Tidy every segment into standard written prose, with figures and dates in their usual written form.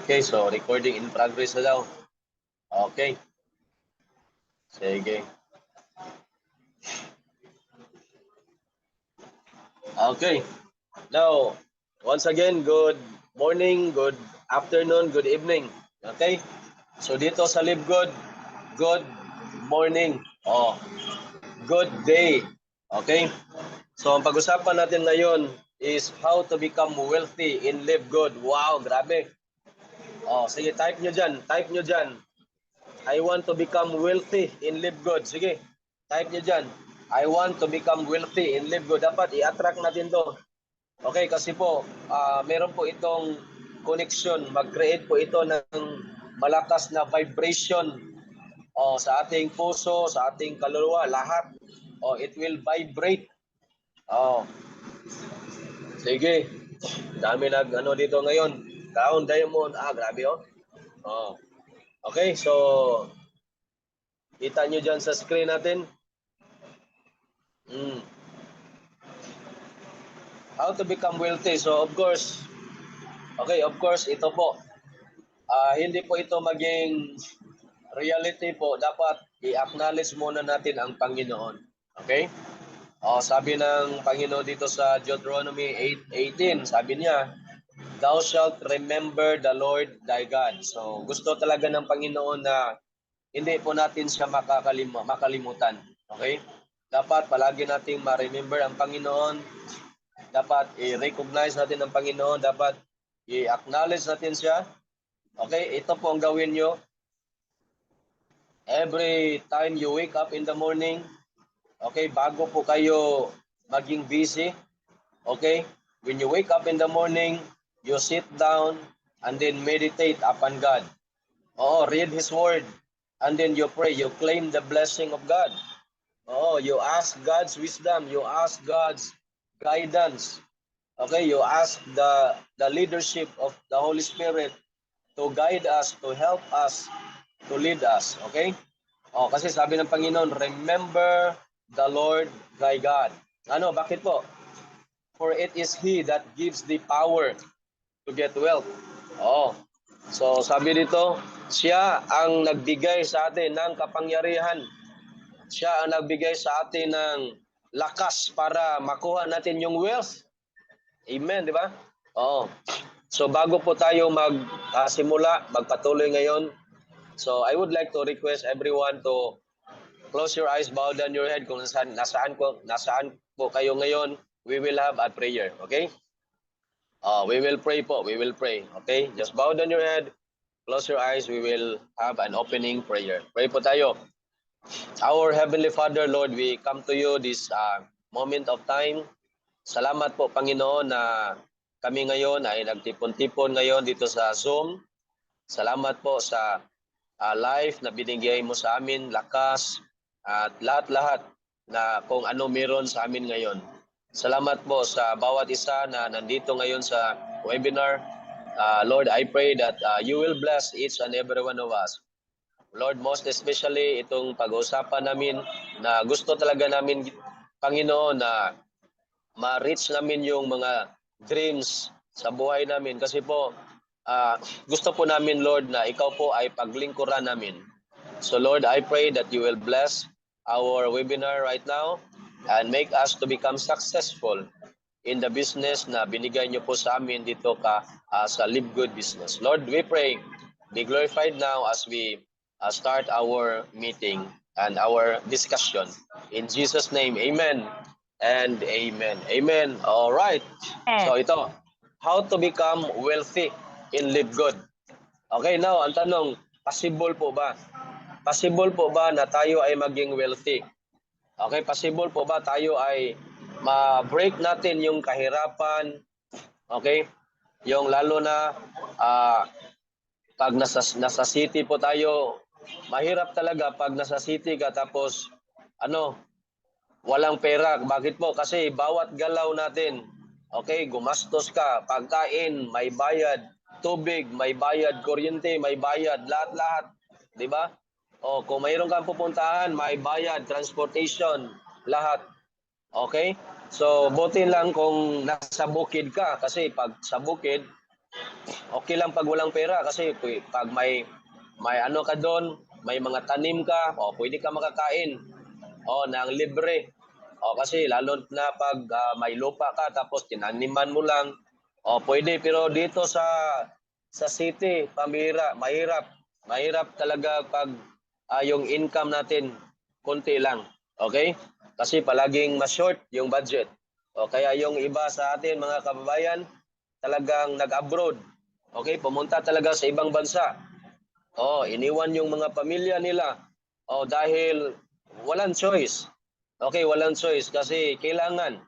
Okay, so recording in progress na daw. Okay. Sige. Okay. Now, once again, good morning, good afternoon, good evening. Okay? So dito sa Live Good, good morning. Good day. Okay? So ang pag-usapan natin ngayon is how to become wealthy in Live Good. Wow, grabe. Sige, type nyo dyan. Type nyo dyan. I want to become wealthy in Live Good. Sige, type nyo dyan. I want to become wealthy in Live Good. Dapat i-attract natin to. Okay, kasi po, meron po itong connection. Mag-create po ito ng malakas na vibration sa ating puso, sa ating kaluluwa, lahat. It will vibrate. Sige. Dami ano dito ngayon. Crown Diamond. Grabe oh. Okay, so kita nyo dyan sa screen natin. How to become wealthy. So of course, ito po. Hindi po ito maging reality po. Dapat i-acknowledge muna natin ang Panginoon. Okay? Sabi ng Panginoon dito sa Deuteronomy 8:18, sabi niya, Thou shalt remember the Lord thy God. So gusto talaga ng Panginoon na hindi po natin siya makalimutan. Okay? Dapat palagi nating ma-remember ang Panginoon. Dapat i-recognize natin ang Panginoon. Dapat i-acknowledge natin siya. Okay? Ito po ang gawin nyo. Every time you wake up in the morning, okay, bago po kayo maging busy, okay, when you wake up in the morning, you sit down and then meditate upon God. Read His Word. And then you pray, you claim the blessing of God. You ask God's wisdom, you ask God's guidance. Okay, you ask the leadership of the Holy Spirit to guide us, to help us, to lead us. Okay? Kasi sabi ng Panginoon, remember the Lord thy God. Bakit po? For it is He that gives the power to get wealth. So sabi dito, siya ang nagbigay sa atin ng kapangyarihan. Siya ang nagbigay sa atin ng lakas para makuha natin yung wealth. Amen, di ba? So bago po tayo magsimula, magpatuloy ngayon, so I would like to request everyone to close your eyes, bow down your head. Kung nasaan po kayo ngayon, we will have a prayer, okay? We will pray po, we will pray, okay? Just bow down your head, close your eyes, we will have an opening prayer. Pray po tayo. Our Heavenly Father, Lord, we come to you this moment of time. Salamat po, Panginoon, na kami ngayon ay nagtipon-tipon ngayon dito sa Zoom. Salamat po sa life na binigay mo sa amin, lakas, at lahat-lahat na kung ano meron sa amin ngayon. Salamat po sa bawat isa na nandito ngayon sa webinar. Lord, I pray that you will bless each and every one of us. Lord, most especially itong pag-uusapan namin na gusto talaga namin, Panginoon, na ma-reach namin yung mga dreams sa buhay namin. Kasi po, gusto po namin, Lord, na ikaw po ay paglingkuran namin. So Lord, I pray that you will bless our webinar right now and make us to become successful in the business na binigay niyo po sa amin dito sa Live Good Business. Lord, we pray, be glorified now as we start our meeting and our discussion. In Jesus' name, amen and amen. Amen. All right. So ito, how to become wealthy in Live Good. Okay, now, ang tanong, possible po ba? Possible po ba na tayo ay maging wealthy? Okay, possible po ba tayo ay ma-break natin yung kahirapan? Okay? Yung lalo na pag nasa city po tayo, mahirap talaga pag nasa city ka tapos walang pera. Bakit po? Kasi bawat galaw natin, okay, gumastos ka, pagkain, may bayad, tubig, may bayad, kuryente, may bayad, lahat-lahat. Di ba? Kung mayroon kang pupuntahan, may bayad, transportation, lahat. Okay? So, buti lang kung nasa bukid ka. Kasi pag sa bukid, Okay lang pag walang pera kasi pag may ano ka doon, may mga tanim ka, pwede ka makakain. Nang libre. Kasi lalo na pag may lupa ka tapos tinaniman mo lang, pwede. Pero dito sa city, pamira, mahirap. Mahirap talaga pag yung income natin konti lang. Okay? Kasi palaging mas short yung budget. Kaya yung iba sa atin mga kababayan talagang nag-abroad. Okay, pumunta talaga sa ibang bansa. Iniwan yung mga pamilya nila. Dahil walang choice. Okay, walang choice kasi kailangan.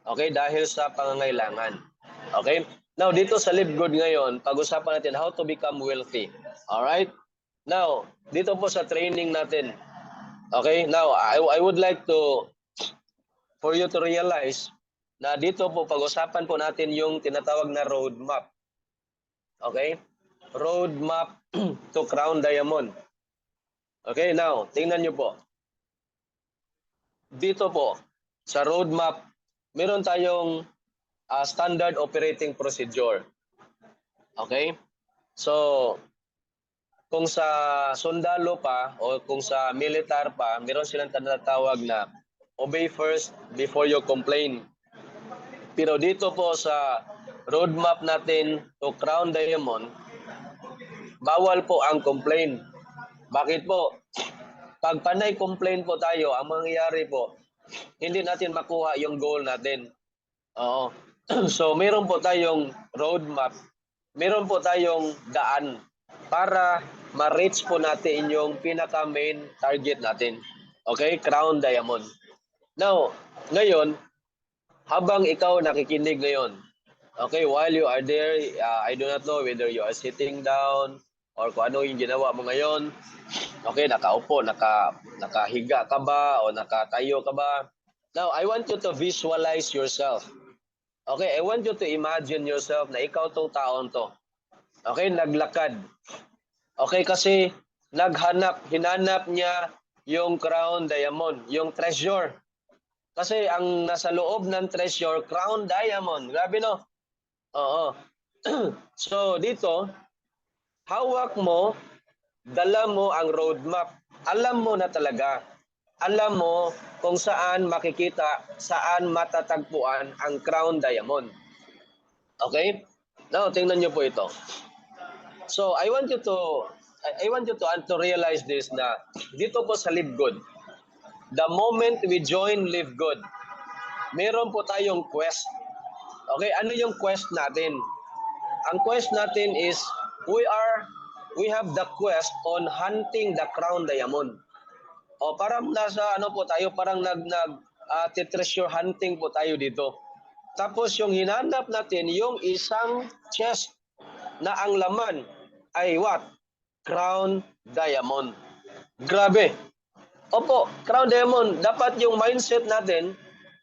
Okay, dahil sa pangangailangan. Okay? Now, dito sa Live Good ngayon, pag-usapan natin how to become wealthy. Alright? Now, dito po sa training natin. Okay? Now, I would like for you to realize na dito po pag-usapan po natin yung tinatawag na roadmap. Okay? Roadmap to Crown Diamond. Okay, now, tingnan nyo po. Dito po, sa roadmap, meron tayong standard operating procedure. Okay? So, kung sa sundalo pa o kung sa militar pa, meron silang tinatawag na obey first before you complain. Pero dito po sa roadmap natin to Crown Diamond, bawal po ang complain. Bakit po? Pag panay complain po tayo, ang mangyayari po, hindi natin makuha yung goal natin. Oo. So, meron po tayong roadmap. Meron po tayong daan para ma-reach po natin yung pinaka-main target natin. Okay? Crown Diamond. Now, ngayon, habang ikaw nakikinig ngayon, okay, while you are there, I do not know whether you are sitting down or kung ano yung ginawa mo ngayon. Okay, nakaupo, nakahiga ka ba o nakatayo ka ba? Now, I want you to visualize yourself. Okay, I want you to imagine yourself na ikaw tong taon to. Okay, naglakad. Okay, kasi hinanap niya yung crown diamond, yung treasure. Kasi ang nasa loob ng treasure, crown diamond. Grabe no? Oo. So, dito, hawak mo, dala mo ang roadmap. Alam mo na talaga. Alam mo kung saan makikita, saan matatagpuan ang crown diamond. Okay? Now, tingnan niyo po ito. So, I want you to realize this na dito po sa Live Good, the moment we join Live Good, meron po tayong quest. Okay, ano yung quest natin? Ang quest natin is we have the quest on hunting the crown diamond. Parang nasa ano po tayo, parang treasure hunting po tayo dito. Tapos yung hinanap natin, yung isang chest na ang laman ay what? Crown diamond. Grabe. Opo, crown diamond. Dapat yung mindset natin,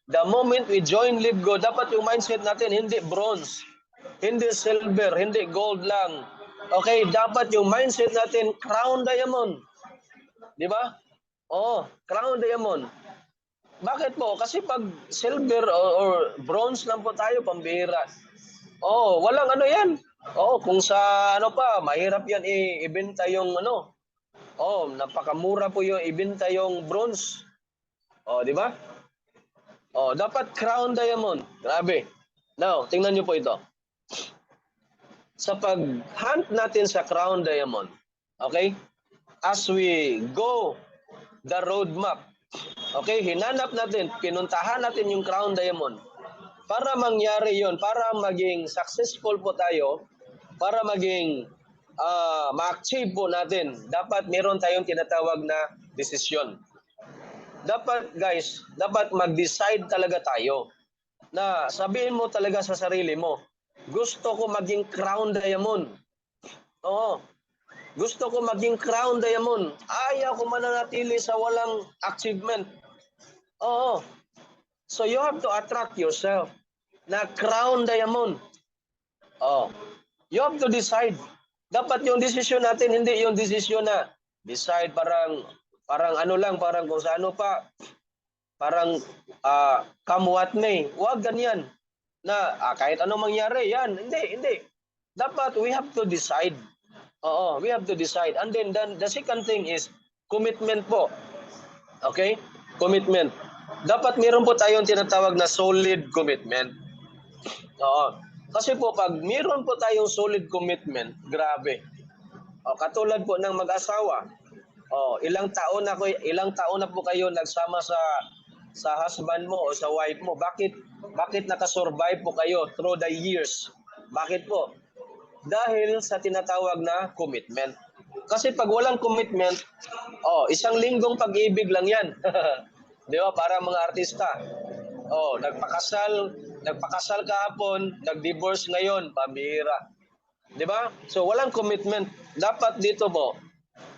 the moment we join Live Good, dapat yung mindset natin hindi bronze, hindi silver, hindi gold lang. Okay, dapat yung mindset natin crown diamond. Di ba? Crown diamond. Bakit po? Kasi pag silver or bronze lang po tayo, pambihira. Walang ano yan. Kung sa ano pa, mahirap yan ibenta yung ano. Napakamura po yung ibenta yung bronze. Di ba? Dapat crown diamond. Grabe. Now, tingnan niyo po ito. Sa pag-hunt natin sa crown diamond, okay? As we go the roadmap, okay, hinanap natin, pinuntahan natin yung crown diamond. Para mangyari yon, para maging successful po tayo, para maging ma-achieve po natin, dapat meron tayong tinatawag na desisyon. Dapat guys, dapat mag-decide talaga tayo na sabihin mo talaga sa sarili mo, gusto ko maging crown diamond. Gusto ko maging crown diamond. Ayaw ko mananatili sa walang achievement. So you have to attract yourself na crown diamond. You have to decide. Dapat yung desisyon natin, hindi yung desisyon na decide parang ano lang, parang kung sa ano pa, parang come what may. Huwag ganyan. Na kahit ano mangyari, yan. Hindi. dapat we have to decide. Oo, we have to decide. And then the second thing is commitment po. Okay? Commitment. Dapat meron po tayong tinatawag na solid commitment. Oo. Kasi po pag meron po tayong solid commitment, grabe. Katulad po ng mag-asawa. Ilang taon na po kayo nagsama sa husband mo o sa wife mo. Bakit nakasurvive po kayo through the years? Bakit po? Dahil sa tinatawag na commitment. Kasi pag walang commitment, isang linggong pag-ibig lang yan. Di ba? Para mga artista. Nagpakasal kahapon, nag-divorce ngayon, pambihira. Di ba? So walang commitment. Dapat dito po,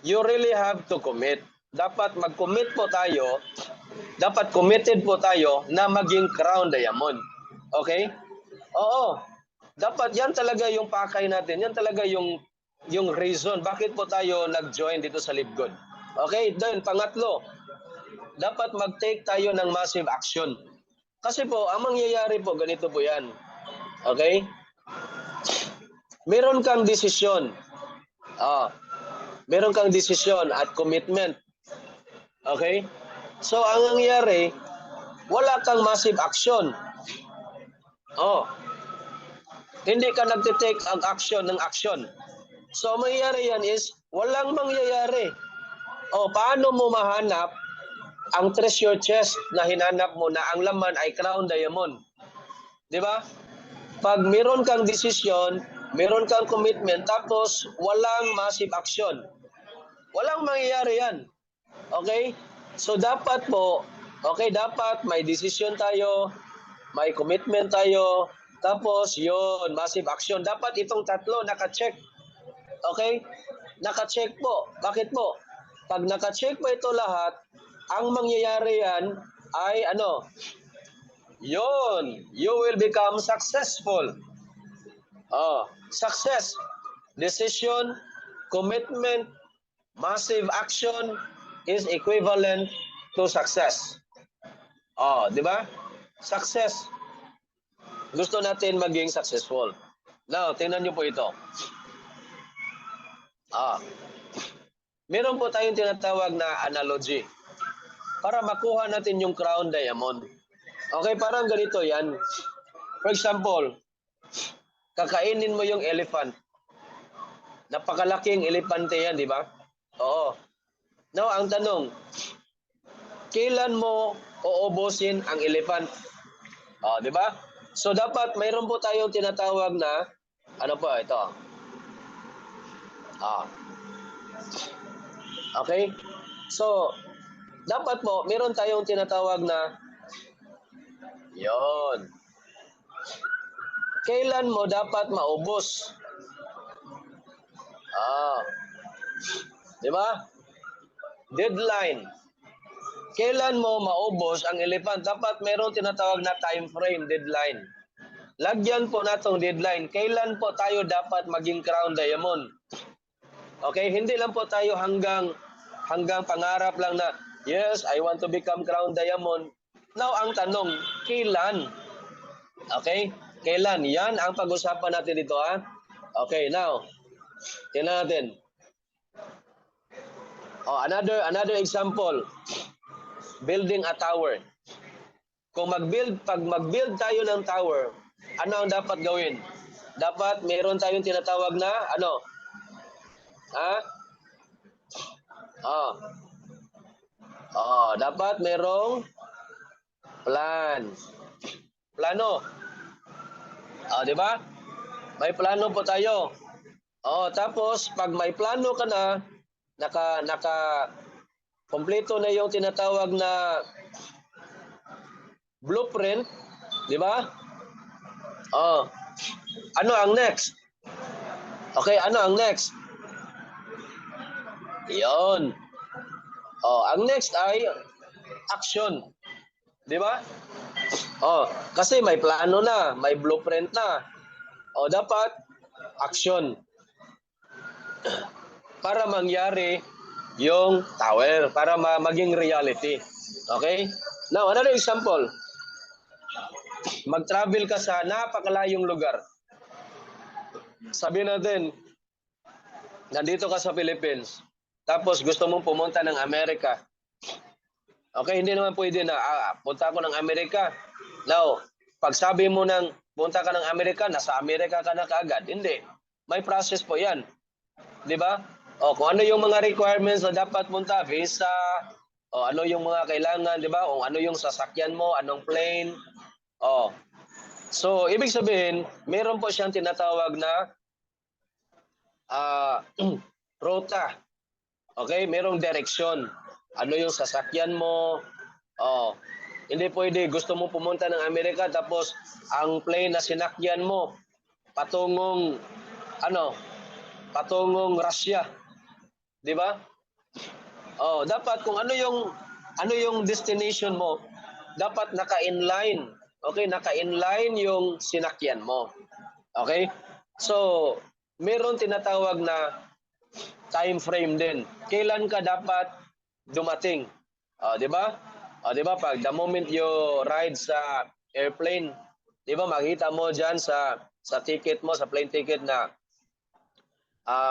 you really have to commit. Dapat mag-commit po tayo, dapat committed po tayo na maging crown diamond. Okay? Oo. Dapat yan talaga yung pakay natin. Yan talaga yung reason bakit po tayo nag-join dito sa Live Good. Okay? Then, pangatlo, dapat mag-take tayo ng massive action. Kasi po, ang mangyayari po, ganito po yan. Okay? Meron kang desisyon. Meron kang desisyon at commitment. Okay? So, ang nangyayari, wala kang massive action. Hindi ka nagtitake ang action ng action. So, mangyayari yan is, walang mangyayari. Paano mo mahanap ang treasure chest na hinanap mo na ang laman ay crown diamond? Di ba? Pag meron kang desisyon, meron kang commitment, tapos walang massive action, walang mangyayari yan. Okay? So, dapat po, dapat may desisyon tayo, may commitment tayo, tapos yun, massive action. Dapat itong tatlo naka-check. Okay? Naka-check po. Bakit po? Pag naka-check po ito lahat, ang mangyayari yan ay yun, you will become successful. Success, decision, commitment, massive action is equivalent to success. Di ba? Success. Gusto natin maging successful. Now, tingnan niyo po ito. Meron po tayong tinatawag na analogy para makuha natin yung crown diamond. Okay, parang ganito yan. For example, kakainin mo yung elephant. Napakalaking elepante yan, di ba? Oo. Now, ang tanong, kailan mo uubusin ang elephant? Di ba? So, dapat mayroon po tayong tinatawag na, ito? Okay? So, dapat po, mayroon tayong tinatawag na, yon. Kailan mo dapat maubos? Di ba? Deadline. Kailan mo maubos ang elephant? Dapat mayroon tinatawag na time frame, deadline. Lagyan po natong deadline. Kailan po tayo dapat maging crown diamond? Okay, hindi lang po tayo hanggang pangarap lang na, yes, I want to become crown diamond. Now, ang tanong, kailan? Okay? Kailan? Yan ang pag-usapan natin dito, ha? Okay, now, tingnan natin. Another example. Building a tower. Pag mag-build tayo ng tower, ano ang dapat gawin? Dapat meron tayong tinatawag na, dapat merong plan. Plano. Di ba? May plano po tayo. Tapos pag may plano ka na, kompleto na yung tinatawag na blueprint, di ba? Ano ang next? Okay, ano ang next? Iyon. Ang next ay action. Di ba? Kasi may plano na, may blueprint na. Dapat action. Para mangyari yung tower, para maging reality. Okay? Now, another example. Mag-travel ka sa napakalayong lugar. sabihin natin, nandito ka sa Philippines, tapos gusto mong pumunta ng Amerika. Okay, hindi naman pwede na punta ako ng Amerika. Now, pag sabi mo ng punta ka ng Amerika, nasa Amerika ka na kaagad. Hindi. May process po yan. Di ba? O kung ano yung mga requirements na dapat punta, visa, o ano yung mga kailangan, di ba? O ano yung sasakyan mo, anong plane. O. So, ibig sabihin, meron po siyang tinatawag na rota. Okay? Merong direksyon. Ano yung sasakyan mo. O. Hindi pwede gusto mo pumunta ng Amerika tapos ang plane na sinakyan mo patungong patungong Russia. 'Di ba? Oh, dapat kung ano yung destination mo, dapat naka-inline. Okay, naka-inline yung sinakyan mo. Okay? So, meron tinatawag na time frame din. Kailan ka dapat dumating? 'Di ba? 'Di ba pag the moment you ride sa airplane, 'di ba makita mo diyan sa ticket mo, sa plane ticket na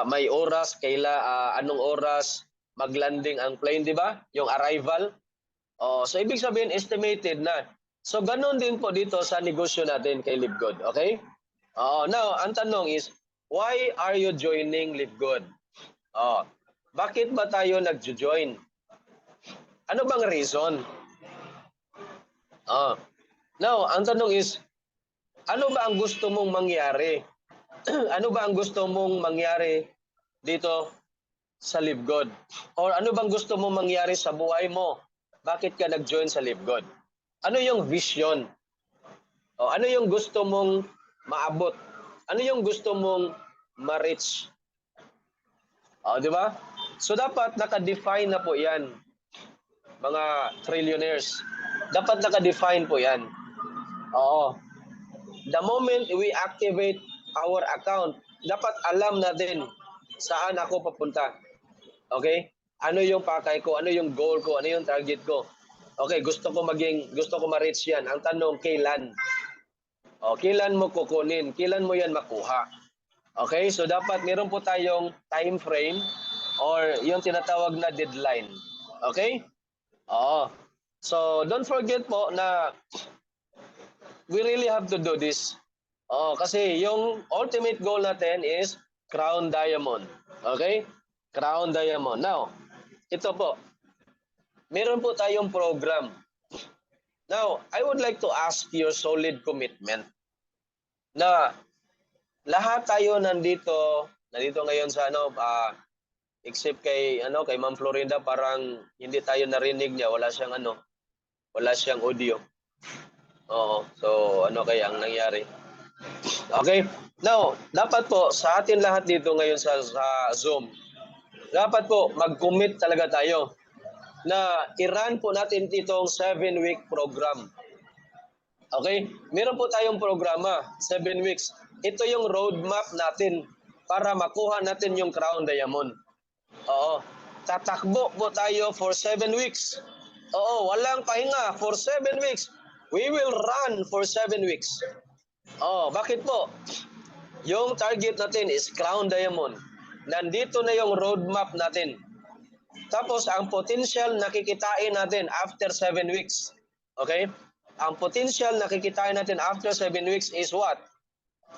may oras anong oras maglanding ang plane, 'di ba? Yung arrival. So ibig sabihin estimated na. So ganun din po dito sa negosyo natin kay Live Good, okay? Now, ang tanong is, why are you joining Live Good? Bakit ba tayo nag-join? Ano bang reason? Now, ang tanong is, ano ba ang gusto mong mangyari? Ano ba ang gusto mong mangyari dito sa Live God? Or ano bang gusto mong mangyari sa buhay mo? Bakit ka nag-join sa Live God? Ano yung vision? Ano yung gusto mong maabot? Ano yung gusto mong ma-reach? Di ba? So dapat naka-define na po 'yan. Mga trillionaires. Dapat naka-define po 'yan. The moment we activate our account, dapat alam natin saan ako papunta. Okay? Ano yung pakay ko, ano yung goal ko, ano yung target ko. Okay, gusto ko ma-reach yan. Ang tanong, kailan? Kailan mo kukunin? Kailan mo yan makuha? Okay, so dapat meron po tayong time frame or yung tinatawag na deadline. Okay? So don't forget po na we really have to do this. Kasi yung ultimate goal natin is Crown Diamond. Okay? Crown Diamond. Now, ito po. Meron po tayong program. Now, I would like to ask your solid commitment na lahat tayo nandito ngayon sa except kay Ma'am Florinda, parang hindi tayo narinig niya, wala siyang audio. So ano kaya ang nangyari? Okay. Now, dapat po sa atin lahat dito ngayon sa Zoom, dapat po mag-commit talaga tayo na i-run po natin itong 7-week program. Okay? Meron po tayong programa, 7 weeks. Ito yung roadmap natin para makuha natin yung Crown Diamond. Tatakbo po tayo for 7 weeks. Walang pahinga for 7 weeks. We will run for 7 weeks. Bakit po? Yung target natin is Crown Diamond. Nandito na yung roadmap natin. Tapos, ang potential nakikitain natin after 7 weeks. Okay? Ang potential nakikitain natin after 7 weeks is what?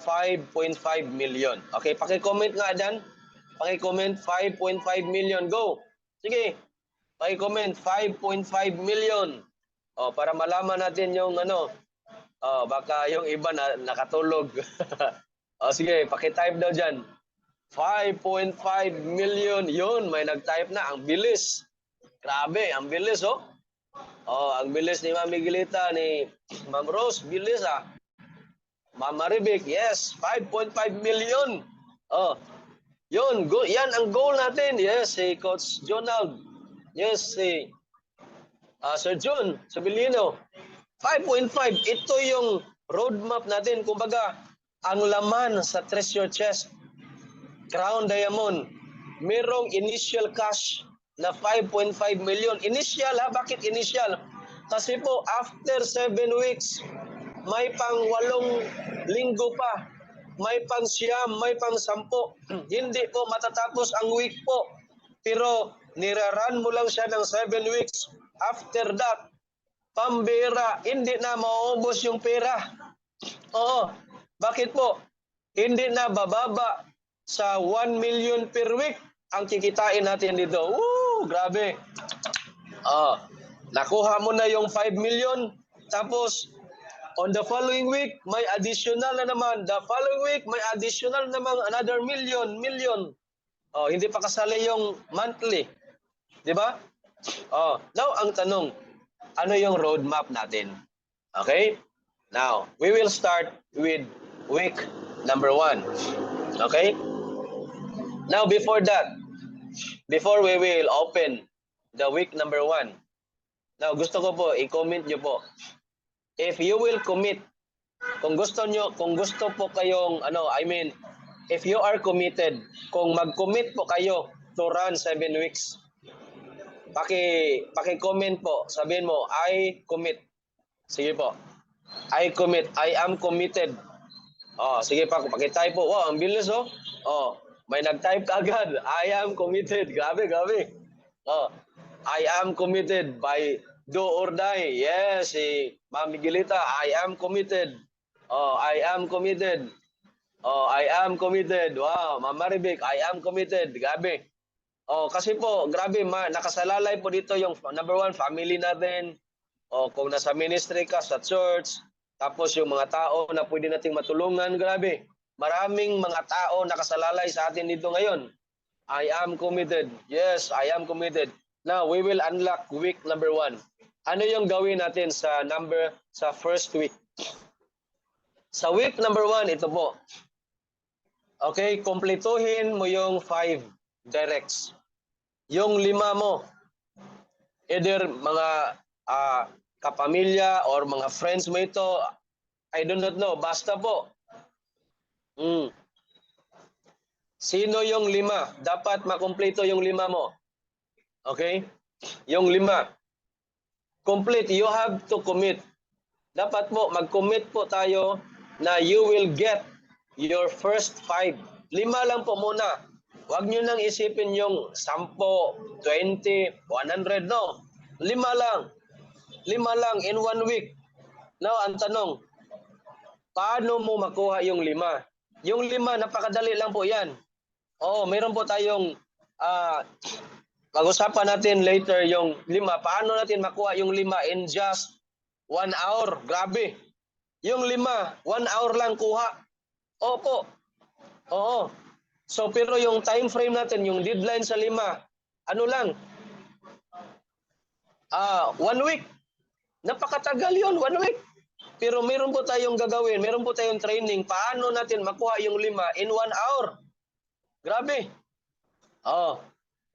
5.5 million. Okay, paki-comment nga dyan. Paki-comment 5.5 million. Go! Sige, paki-comment 5.5 million. Para malaman natin yung baka yung iba nakatulog. Sige, paki-type daw dyan. 5.5 million. Yun, may nag-type na. Ang bilis. Grabe, ang bilis, ang bilis ni Ma'am Miguelita, ni Ma'am Rose. Bilis, Ma'am Maribik, yes. 5.5 million. Yun, yan ang goal natin. Yes, si Coach Jonald. Yes, si Sir John Sabilino. 5.5. Ito yung roadmap natin. Kumbaga, ang laman sa treasure chest, Crown Diamond, merong initial cash na 5.5 million. Initial, bakit initial? Kasi po, after 7 weeks, may pang 8 linggo pa may pang-siyam, may pang-sampo. Hindi po matatapos ang week po. Pero niraran mo lang siya ng 7 weeks. After that, pambira, hindi na maubos yung pera. Oo. Bakit po? Hindi na bababa sa 1 million per week ang kikitain natin dito. Woo! Grabe. Nakuha mo na yung 5 million, tapos on the following week, may additional na naman. The following week, may additional naman another million. Hindi pa kasali yung monthly. Di ba? Now, ang tanong, ano yung roadmap natin? Okay? Now, we will start with week number 1. Okay? Now, before that, before we will open the week number 1, now, gusto ko po, i-comment nyo po. If you will commit, kung gusto po kayong, if you are committed, kung mag-commit po kayo to run 7 weeks, paki-comment po, sabihin mo, I commit. Sige po. I commit. I am committed. Sige pa, paki-type po. Wow, ang bilis oh. May nag-type agad. I am committed. Grabe. I am committed by do or die. Yes, si Ma'am Miguelita, I am committed. I am committed. I am committed. Wow, Ma'am Maribek, I am committed. Grabe. Kasi po, grabe, nakasalalay po dito yung number 1, family natin. Kung nasa ministry ka, sa church, tapos yung mga tao na pwede nating matulungan, grabe. Maraming mga tao nakasalalay sa atin dito ngayon. I am committed. Yes, I am committed. Now, we will unlock week number 1. Ano yung gawin natin sa first week? Sa week number 1, ito po. Okay, kumpletuhin mo yung 5 directs. Yung 5 mo, either mga kapamilya or mga friends mo ito, I do not know, basta po. Sino yung 5? Dapat makumpleto yung 5 mo. Okay? Yung 5. Complete, you have to commit. Dapat po, mag-commit po tayo na you will get your first 5. 5 lang po muna. Huwag nyo nang isipin yung 10, 20, 100, no. 5 lang. 5 lang in 1 week. Now, ang tanong, paano mo makuha yung 5? Yung 5, napakadali lang po yan. Mayroon po tayong pag-usapan natin later yung 5. Paano natin makuha yung 5 in just 1 hour? Grabe. Yung 5, 1 hour lang kuha. Opo. Oo. So, pero yung time frame natin, yung deadline sa 5, ano lang? 1 week. Napakatagal yun, 1 week. Pero meron po tayong gagawin, meron po tayong training. Paano natin makuha yung 5 in 1 hour? Grabe.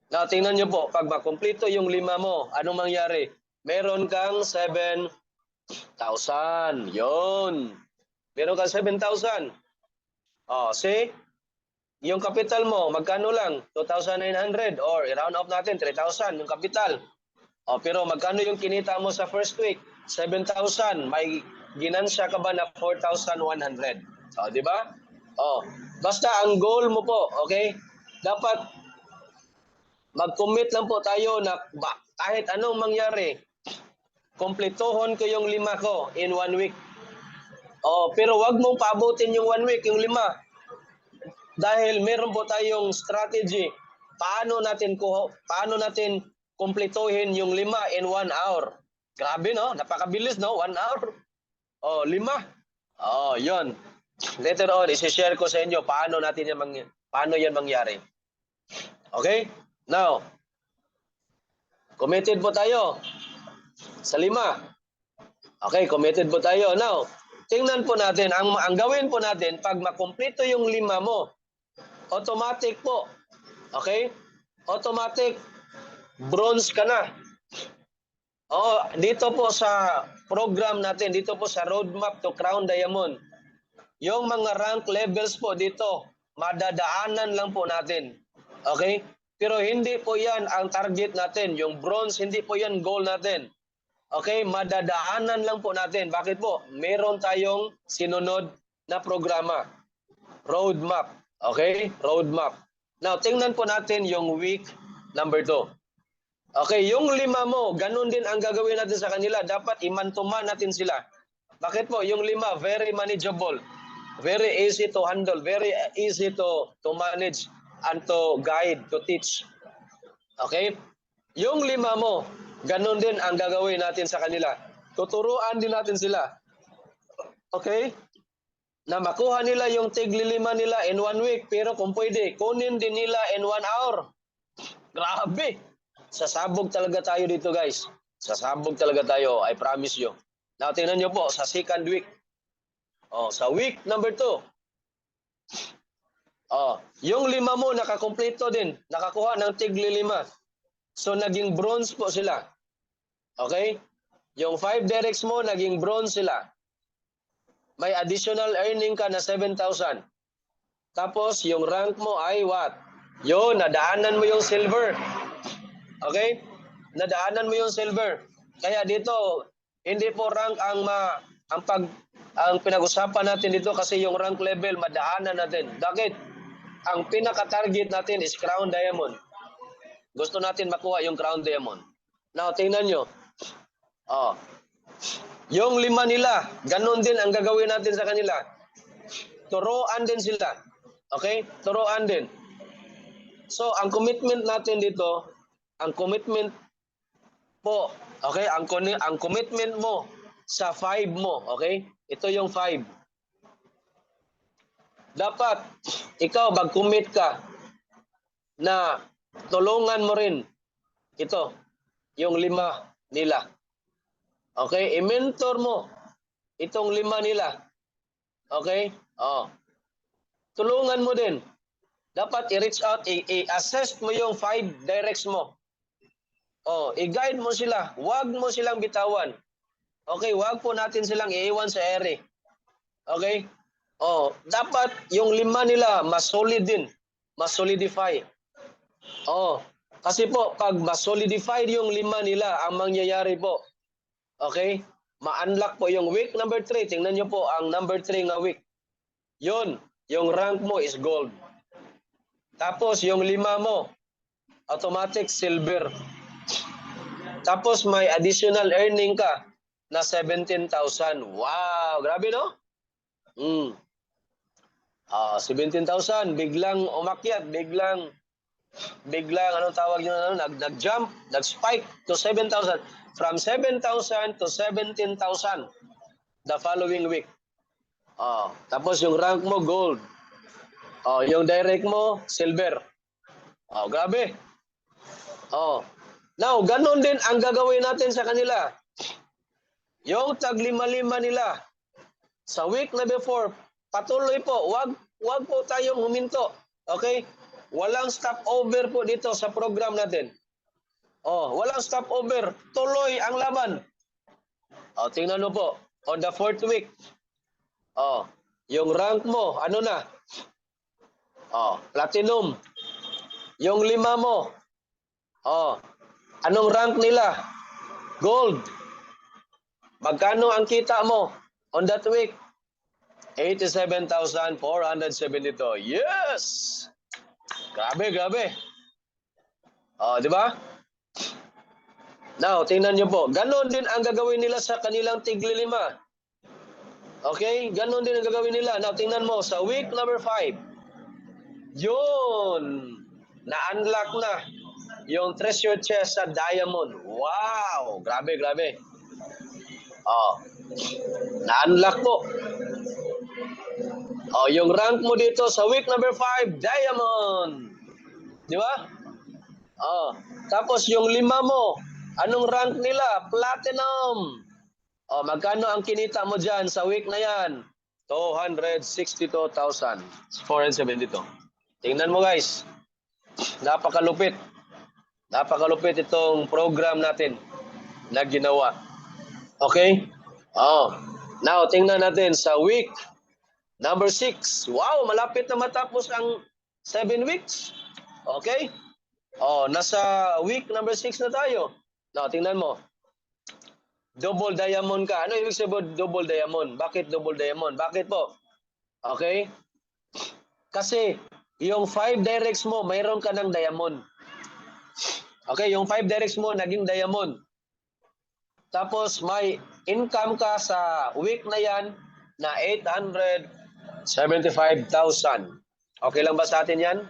Now, tingnan nyo po, pag makumpleto yung 5 mo, anong mangyari? Meron kang 7,000. Yun. Meron kang 7,000. See? Yung capital mo, magkano lang? 2,900 or i-round off natin, 3,000 yung capital. Pero magkano yung kinita mo sa first week? 7,000. May ginansya ka ba na 4,100? Di ba? Basta ang goal mo po, okay? Dapat mag-commit lang po tayo na kahit anong mangyari, kumpletuhon ko yung 5 ko in 1 week. Pero wag mong paabutin yung 1 week, yung 5. Dahil meron po tayong strategy. Paano natin kumpletuhin yung 5 in 1 hour? Grabe, no? Napakabilis, no? 1 hour. 5. Yun. Later on, isi-share ko sa inyo paano yan mangyari. Okay? Now, committed po tayo sa 5. Okay, committed po tayo. Now, tingnan po natin, ang gawin po natin, pag makumpleto yung 5 mo, automatic po. Okay? Automatic, bronze ka na. Dito po sa program natin, dito po sa Roadmap to Crown Diamond, yung mga rank levels po dito, madadaanan lang po natin. Okay? Pero hindi po yan ang target natin. Yung bronze, hindi po yan goal natin. Okay? Madadaanan lang po natin. Bakit po? Meron tayong sinunod na programa. Roadmap. Okay? Roadmap. Now, tingnan po natin yung week number 2. Okay, yung 5 mo, ganun din ang gagawin natin sa kanila. Dapat iman-to-man natin sila. Bakit po? Yung 5, very manageable. Very easy to handle. Very easy to manage and to guide, to teach. Okay? Yung 5 mo, ganun din ang gagawin natin sa kanila. Tuturuan din natin sila. Okay? Na makuha nila yung tig-5 nila in 1 week. Pero kung pwede, kunin din nila in 1 hour. Grabe! Sasabog talaga tayo dito, guys. Sasabog talaga tayo, I promise you. Now, tingnan nyo po, sa second week. Sa week number 2. Yung 5 mo, nakakompleto din. Nakakuha ng tig-5. So, naging bronze po sila. Okay? Yung 5 directs mo, naging bronze sila. May additional earning ka na 7,000. Tapos, yung rank mo ay what? Yun, nadaanan mo yung silver. Okay? Nadaanan mo yung silver. Kaya dito, hindi po rank ang pinag-usapan natin dito kasi yung rank level, madaanan natin. Bakit? Ang pinaka-target natin is Crown Diamond. Gusto natin makuha yung Crown Diamond. Now, tingnan nyo. Yung 5 nila, ganun din ang gagawin natin sa kanila. Turuan din sila. Okay? Turuan din. So, ang commitment natin dito, ang commitment po, okay? Ang commitment mo sa 5 mo, okay? Ito yung 5. Dapat, ikaw, mag-commit ka na tulungan mo rin ito, yung 5 nila. Okay? I-mentor mo itong 5 nila. Okay? Tulungan mo din. Dapat i-reach out, i-assess mo yung 5 directs mo. I-guide mo sila. Huwag mo silang bitawan. Okay, huwag po natin silang iiwan sa ere. Okay? Dapat yung 5 nila mas solid din. Mas solidify. Kasi po, pag mas solidified yung 5 nila, ang mangyayari po, okay? Ma-unlock po yung week number 3. Tingnan nyo po ang number 3 nga week. Yun, yung rank mo is gold. Tapos yung 5 mo, automatic silver. Tapos may additional earning ka na 17,000. Wow, grabe no? 17,000, biglang umakyat, biglang anong tawag yun, nag-jump, nag-spike to 7,000. From 7,000 to 17,000 the following week. Tapos yung rank mo, gold. Yung direct mo, silver. Grabe. Now, ganun din ang gagawin natin sa kanila. Yung tag-5 nila, sa week na before, patuloy po, wag po tayong huminto. Okay? Walang stopover po dito sa program natin. Walang stopover. Tuloy ang laban. Tingnan mo po, on the 4th week, yung rank mo, ano na? Platinum. Yung 5 mo, anong rank nila? Gold. Magkano ang kita mo on that week? 87,472. Yes! Grabe, grabe. Di ba? Now, tingnan nyo po. Ganon din ang gagawin nila sa kanilang tig-5. Okay? Ganon din ang gagawin nila. Now, tingnan mo. Sa week number 5, yun, na-unlock na yung treasure chest sa diamond. Wow! Grabe, grabe. Na-unlock po. Yung rank mo dito sa week number 5, diamond. Di ba? Tapos yung 5 mo, anong rank nila? Platinum. Magkano ang kinita mo dyan sa week na yan? 262,472. Tingnan mo guys. Napakalupit. Napakalupit itong program natin na ginawa. Okay? Now, tingnan natin sa week number 6. Wow, malapit na matapos ang 7 weeks. Okay? Nasa week number 6 na tayo. Now, tingnan mo. Double diamond ka. Ano ibig sabihin double diamond? Bakit double diamond? Bakit po? Okay? Kasi yung 5 directs mo, mayroon ka ng diamond. Okay, yung 5 directs mo, naging diamond. Tapos may income ka sa week na yan na 875,000. Okay lang ba sa atin yan?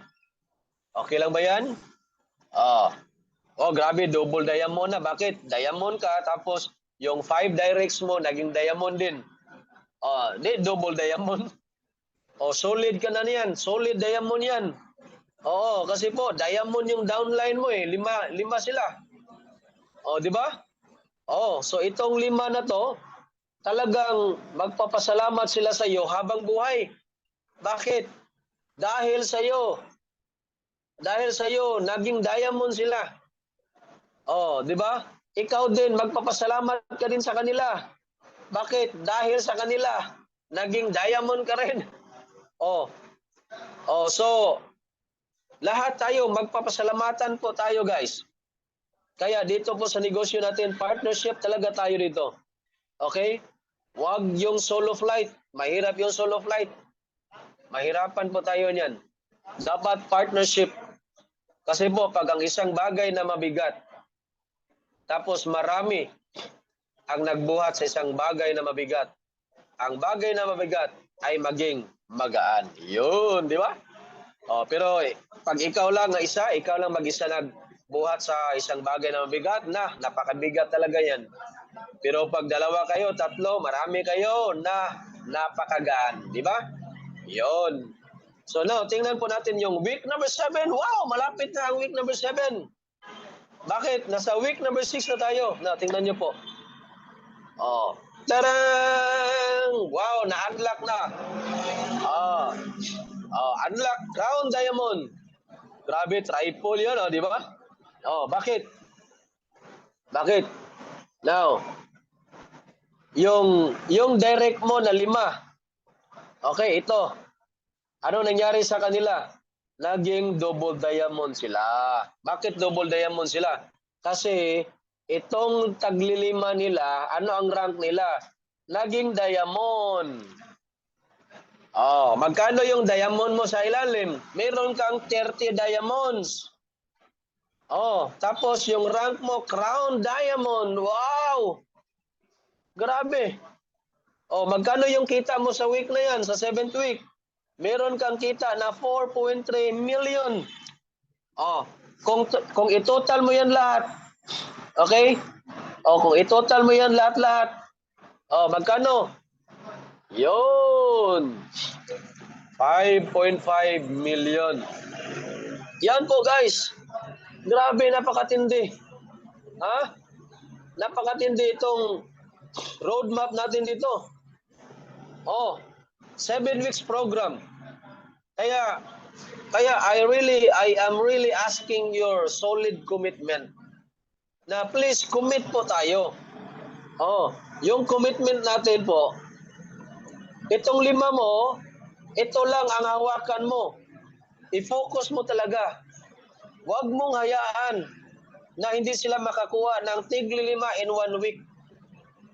Okay lang ba yan? Oh, grabe, double diamond na. Bakit? Diamond ka, tapos yung 5 directs mo, naging diamond din. Di, double diamond. Solid ka na niyan. Solid diamond yan. Oo, kasi po, diamond yung downline mo eh. Lima sila. Di ba? So itong 5 na to, talagang magpapasalamat sila sa iyo habang buhay. Bakit? Dahil sa iyo. Dahil sa iyo, naging diamond sila. Di ba? Ikaw din, magpapasalamat ka din sa kanila. Bakit? Dahil sa kanila, naging diamond ka rin. So, lahat tayo, magpapasalamatan po tayo guys. Kaya dito po sa negosyo natin, partnership talaga tayo dito. Okay? Huwag yung solo flight. Mahirap yung solo flight. Mahirapan po tayo niyan. Dapat partnership. Kasi po, pag ang isang bagay na mabigat, tapos marami ang nagbuhat sa isang bagay na mabigat, ang bagay na mabigat ay maging magaan. Yun, di ba? Pero pag ikaw lang na isa, ikaw lang mag-isa nagbuhat sa isang bagay na mabigat, napakabigat talaga yan. Pero pag dalawa kayo, tatlo, marami kayo na napakagaan. Di ba? Yun. So now, tingnan po natin yung week number 7. Wow, malapit na ang week number 7. Bakit? Nasa week number 6 na tayo. Now, tingnan nyo po. Tarang! Wow, na-unlock na. Unlock Crown Diamond. Grabe, triple yun, di ba? Bakit? Bakit? Now, yung direct mo na 5. Okay, ito. Ano nangyari sa kanila? Naging double diamond sila. Bakit double diamond sila? Kasi itong taglilima nila, ano ang rank nila? Naging diamond. Magkano yung diamond mo sa ilalim? Meron kang 30 diamonds. Tapos yung rank mo, crown diamond. Wow! Grabe. Magkano yung kita mo sa week na yan, sa 7th week? Meron kang kita na 4.3 million. Kung itotal mo yan lahat, okay? Kung itotal mo yan lahat-lahat, magkano? Yun. 5.5 million. Yan po guys. Grabe, napakatindi. Napakatindi itong roadmap natin dito. 7 weeks program. Kaya I am really asking your solid commitment na please commit po tayo. Yung commitment natin po, itong 5 mo, ito lang ang hawakan mo. I-focus mo talaga. Huwag mong hayaan na hindi sila makakuha ng tigli 5 in 1 week.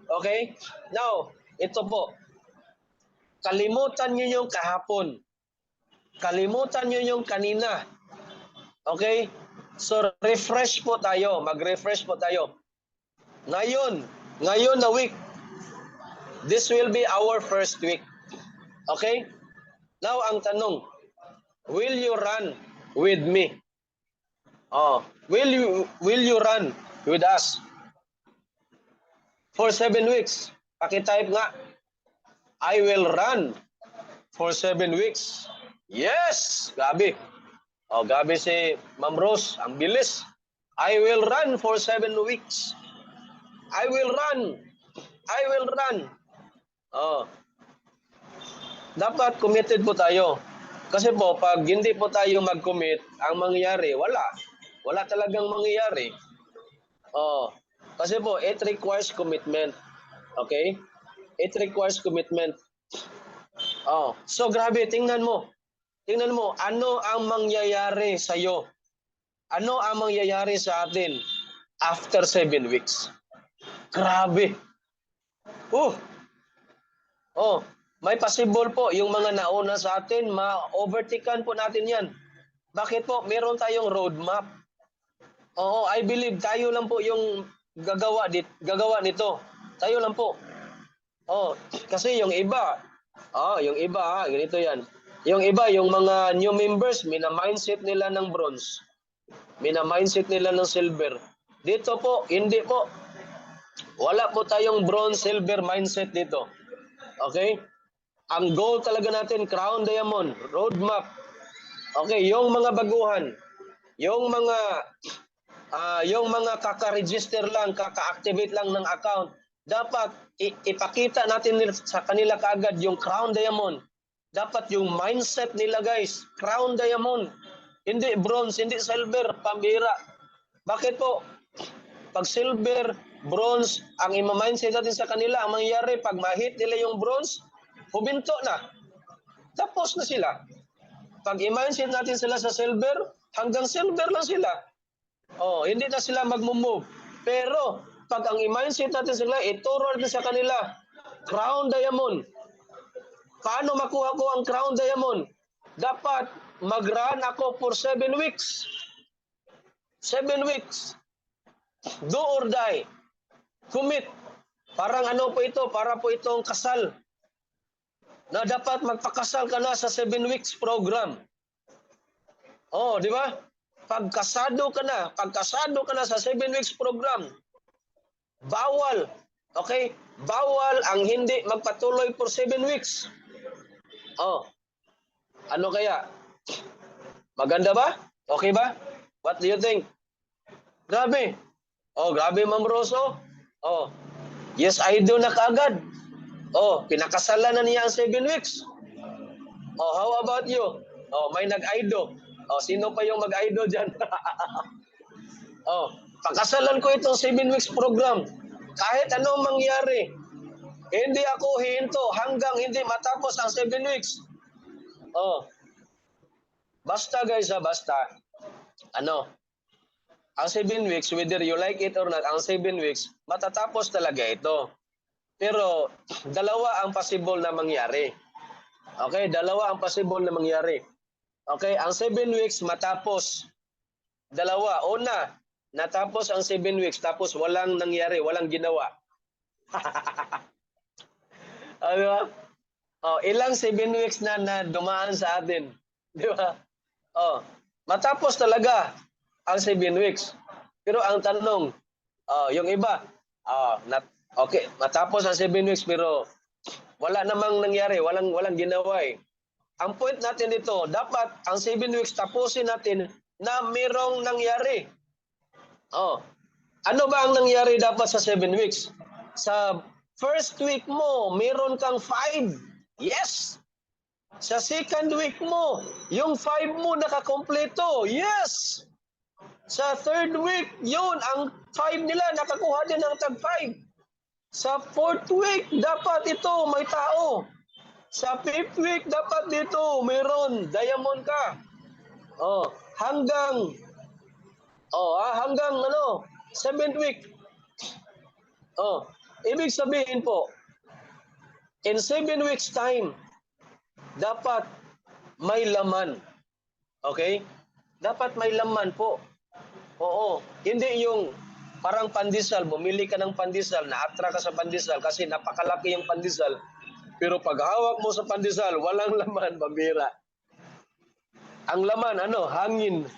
Okay? Now, ito po. Kalimutan nyo yung kahapon. Kalimutan nyo yung kanina. Okay? So, refresh po tayo. Mag-refresh po tayo. Ngayon na week, this will be our first week. Okay? Now, ang tanong, will you run with me? Will you run with us? For 7 weeks. Pakitype nga. I will run for 7 weeks. Yes! Grabe. Grabe si Ma'am Rose. Ang bilis. I will run for 7 weeks. I will run. I will run. Dapat committed po tayo. Kasi po, pag hindi po tayo mag-commit, ang mangyayari, wala. Wala talagang mangyayari. Kasi po, it requires commitment. Okay? It requires commitment. So grabe, tingnan mo. Tingnan mo, ano ang mangyayari sa iyo? Ano ang mangyayari sa atin after 7 weeks? Grabe. May possible po yung mga nauna sa atin, ma-overtaken po natin yan. Bakit po? Meron tayong roadmap. Oo, I believe tayo lang po yung gagawa nito. Tayo lang po. Oh, kasi yung iba, ganito yan. Yung iba, yung mga new members, mina-mindset nila ng bronze. Mina-mindset nila ng silver. Dito po, hindi po. Wala po tayong bronze, silver mindset dito. Okay? Ang goal talaga natin, crown diamond, roadmap. Okay, yung mga baguhan, yung mga kaka-register lang, kaka-activate lang ng account, dapat ipakita natin sa kanila kaagad yung crown diamond. Dapat yung mindset nila guys, crown diamond. Hindi bronze, hindi silver, pambira. Bakit po? Pag silver, bronze, ang ima-mindset natin sa kanila, ang mangyayari, pag ma-hit nila yung bronze, huminto na. Tapos na sila. Pag i-mindset natin sila sa silver, hanggang silver lang sila. Oh, hindi na sila mag-move. Pero pag ang i-mindset natin sila, ituro natin sa kanila, crown diamond. Paano makuha ko ang crown diamond? Dapat mag-run ako for 7 weeks. 7 weeks. Do or die. Commit. Parang ano po ito? Para po itong kasal. Na dapat magpakasal ka na sa 7 weeks program. Oh, di ba? Pagkasado ka na sa 7 weeks program, bawal, okay? Bawal ang hindi magpatuloy for 7 weeks. Oh, ano kaya? Maganda ba? Okay ba? What do you think? Grabe. Oh, grabe Ma'am Roso. Oh, yes, I do na kaagad. Oh, pinakasalan na niya ang 7 weeks. Oh, how about you? Oh, may nag-aido. Oh, sino pa yung mag-aido dyan? Oh, pakasalan ko itong 7 weeks program. Kahit anong mangyari, hindi ako hihinto hanggang hindi matapos ang 7 weeks. Oh, basta guys, basta. Ano, ang 7 weeks, whether you like it or not, ang 7 weeks, matatapos talaga ito. Pero, dalawa ang possible na mangyari. Okay, dalawa ang possible na mangyari. Okay, ang 7 weeks matapos. Dalawa, una, natapos ang 7 weeks tapos walang nangyari, walang ginawa. Di ba? Oh, ilang 7 weeks na dumaan sa atin. Di ba? Oh, matapos talaga ang 7 weeks. Pero ang tanong, yung iba, okay, matapos ang 7 weeks pero wala namang nangyari, walang ginawa eh. Ang point natin dito, dapat ang 7 weeks tapusin natin na mayroong nangyari. Oh. Ano ba ang nangyari dapat sa 7 weeks? Sa first week mo, mayroon kang 5. Yes! Sa second week mo, yung 5 mo nakakompleto. Yes! Sa third week, yun, ang 5 nila nakakuha din ng tag 5. Sa fourth week, dapat ito may tao. Sa fifth week, dapat dito mayroon, diamond ka. Oh, hanggang 7th week. Oh, ibig sabihin po, in 7 weeks time, dapat may laman. Okay? Dapat may laman po. Oo, hindi yung parang pandesal, bumili ka ng pandesal, na-attract ka sa pandesal kasi napakalaki yung pandesal. Pero pag hawak mo sa pandesal, walang laman, pambira. Ang laman, hangin.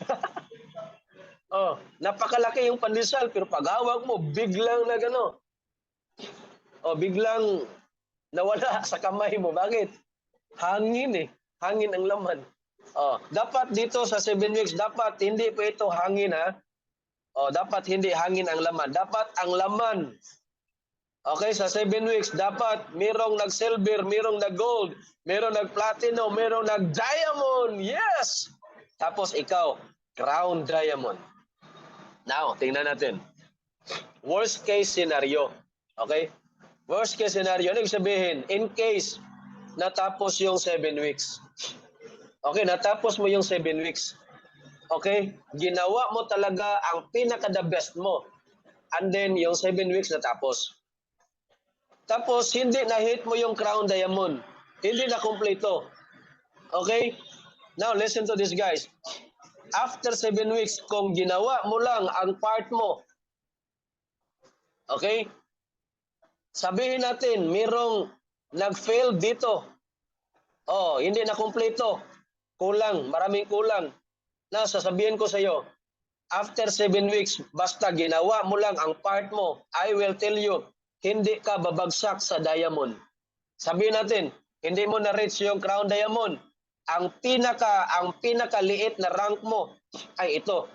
Oh, napakalaki yung pandesal, pero pag hawak mo, biglang biglang nawala sa kamay mo. Bakit? Hangin eh. Hangin ang laman. Oh, dapat dito sa 7 weeks, dapat hindi po ito hangin ha. Oh, dapat hindi hangin ang laman. Dapat ang laman. Okay, sa 7 weeks, dapat mayroong nag-silver, mayroong nag-gold, mayroong nag-platinum, mayroong nag-diamond. Yes! Tapos ikaw, crown diamond. Now, tingnan natin. Worst case scenario. Okay? Worst case scenario. Ano sabihin? In case natapos yung 7 weeks. Okay, natapos mo yung 7 weeks. Okay? Ginawa mo talaga ang pinaka-the best mo. And then, yung 7 weeks natapos. Tapos, hindi na-hit mo yung crown diamond. Hindi na kumpleto. Okay? Now, listen to this, guys. After 7 weeks, kung ginawa mo lang ang part mo, okay? Sabihin natin, mirong nag-fail dito. Oh, hindi na kumpleto. Kulang, maraming kulang. Now, sasabihin ko sa iyo, after 7 weeks, basta ginawa mo lang ang part mo, I will tell you, hindi ka babagsak sa diamond. Sabihin natin, hindi mo na-reach yung crown diamond. Ang pinakaliit na rank mo ay ito,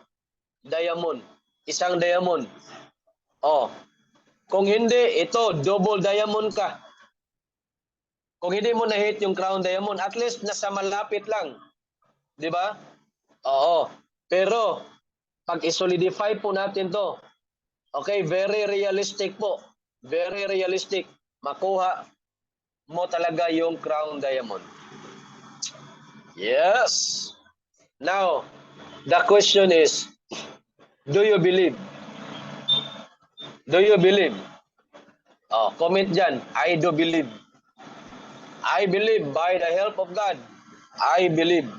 diamond. Isang diamond. Oh, kung hindi, ito, double diamond ka. Kung hindi mo na-hit yung crown diamond, at least nasa malapit lang. Di ba? Oo. Pero, pag isolidify po natin to, okay, very realistic po. Very realistic. Makuha mo talaga yung crown diamond. Yes. Now, the question is, do you believe? Do you believe? Oh, comment dyan. I do believe. I believe by the help of God. I believe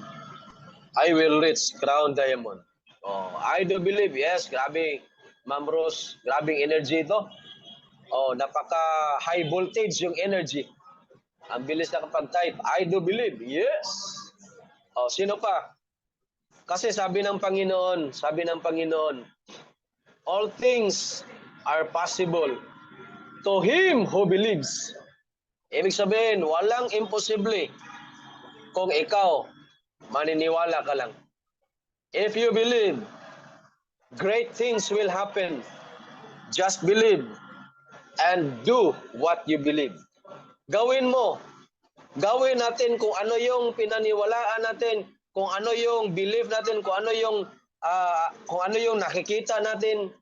I will reach crown diamond. Oh, I do believe. Yes, grabe. Ma'am Rose, grabing energy ito. Oh, napaka high voltage yung energy. Ang bilis na kapag type. I do believe. Yes. Oh, sino pa? Kasi sabi ng Panginoon, all things are possible to him who believes. Ibig sabihin, walang imposible kung ikaw maniniwala ka lang. If you believe, great things will happen. Just believe and do what you believe. Gawin mo. Gawin natin kung ano yung pinaniwalaan natin, kung ano yung belief natin, kung ano yung nakikita natin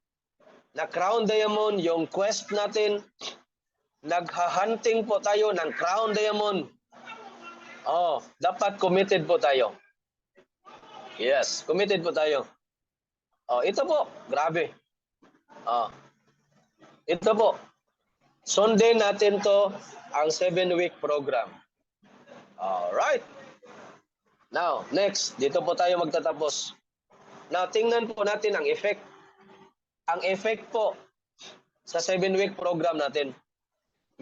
na crown diamond, yung quest natin. Nagha-hunting po tayo ng crown diamond. Oh, dapat committed po tayo. Yes, committed po tayo. Oh, ito po, grabe. Oh. Ito po. Sundin natin to ang 7-week program. All right. Now, next, dito po tayo magtatapos. Now, tingnan po natin ang effect. Ang effect po sa 7-week program natin.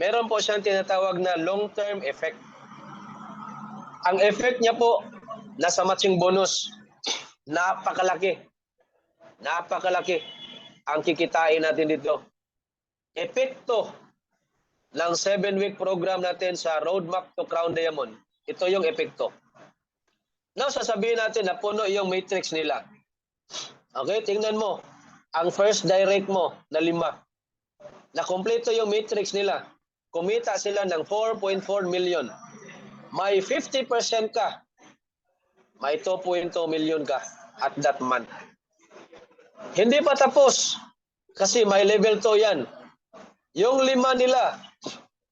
Meron po siyang tinatawag na long-term effect. Ang effect niya po, nasa matching bonus. Napakalaki. Napakalaki ang kikitain natin dito. Epekto ng 7-week program natin sa Roadmap to Crown Diamond. Ito yung epekto. Now, sasabihin natin na puno yung matrix nila. Okay, tingnan mo. Ang first direct mo na 5. Nakompleto yung matrix nila. Kumita sila ng 4.4 million. May 50% ka. May 2.2 million ka at that month. Hindi pa tapos. Kasi may level 2 yan. Yung 5 nila,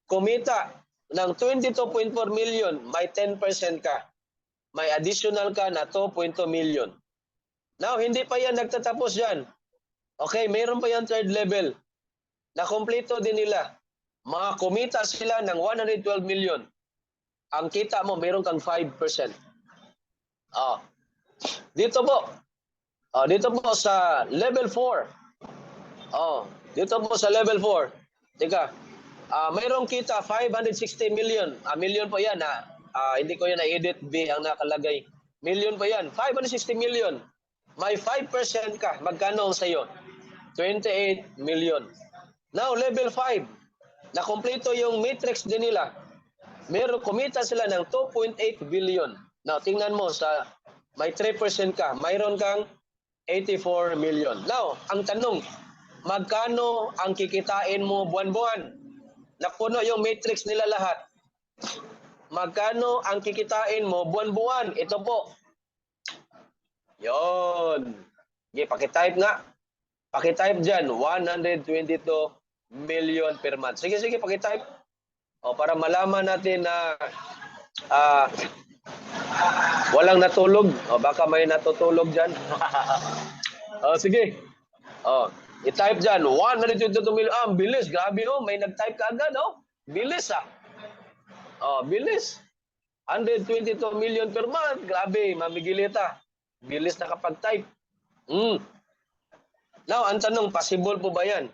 kumita ng 22.4 million, may 10% ka. May additional ka na 2.2 million. Now, hindi pa yan nagtatapos yan. Okay, mayroon pa yan third level. Nakompleto din nila. Mga kumita sila ng 112 million. Ang kita mo, mayroon kang 5%. Oh. Dito po. Oh, dito po sa level 4. Oh, dito po sa level 4. Teka. Mayroong kita 560 million. Million po yan ha. Hindi ko yan na-edit B ang nakalagay. Million po yan. 560 million. May 5% ka. Magkano sa iyo? 28 million. Now, level 5. Nakompleto yung matrix din nila. Meron kumita sila ng 2.8 billion. Now, tingnan mo sa may 3% ka. Mayroon kang 84 million. Now, ang tanong, magkano ang kikitain mo buwan-buwan? Napuno yung matrix nila lahat. Magkano ang kikitain mo buwan-buwan? Ito po. Yon. Okay, pakitype nga. Pakitype dyan, 122 million per month. Sige, pakitype. O, para malaman natin na walang natulog. O, baka may natutulog dyan. O, sige. O, i-type dyan, 122 million. Bilis. Grabe, oh. May nag-type ka agad, oh. Bilis, ah. Oh, bilis. 122 million per month. Grabe, mamigilita. Bilis nakapag-type. Now, ang tanong, possible po ba yan?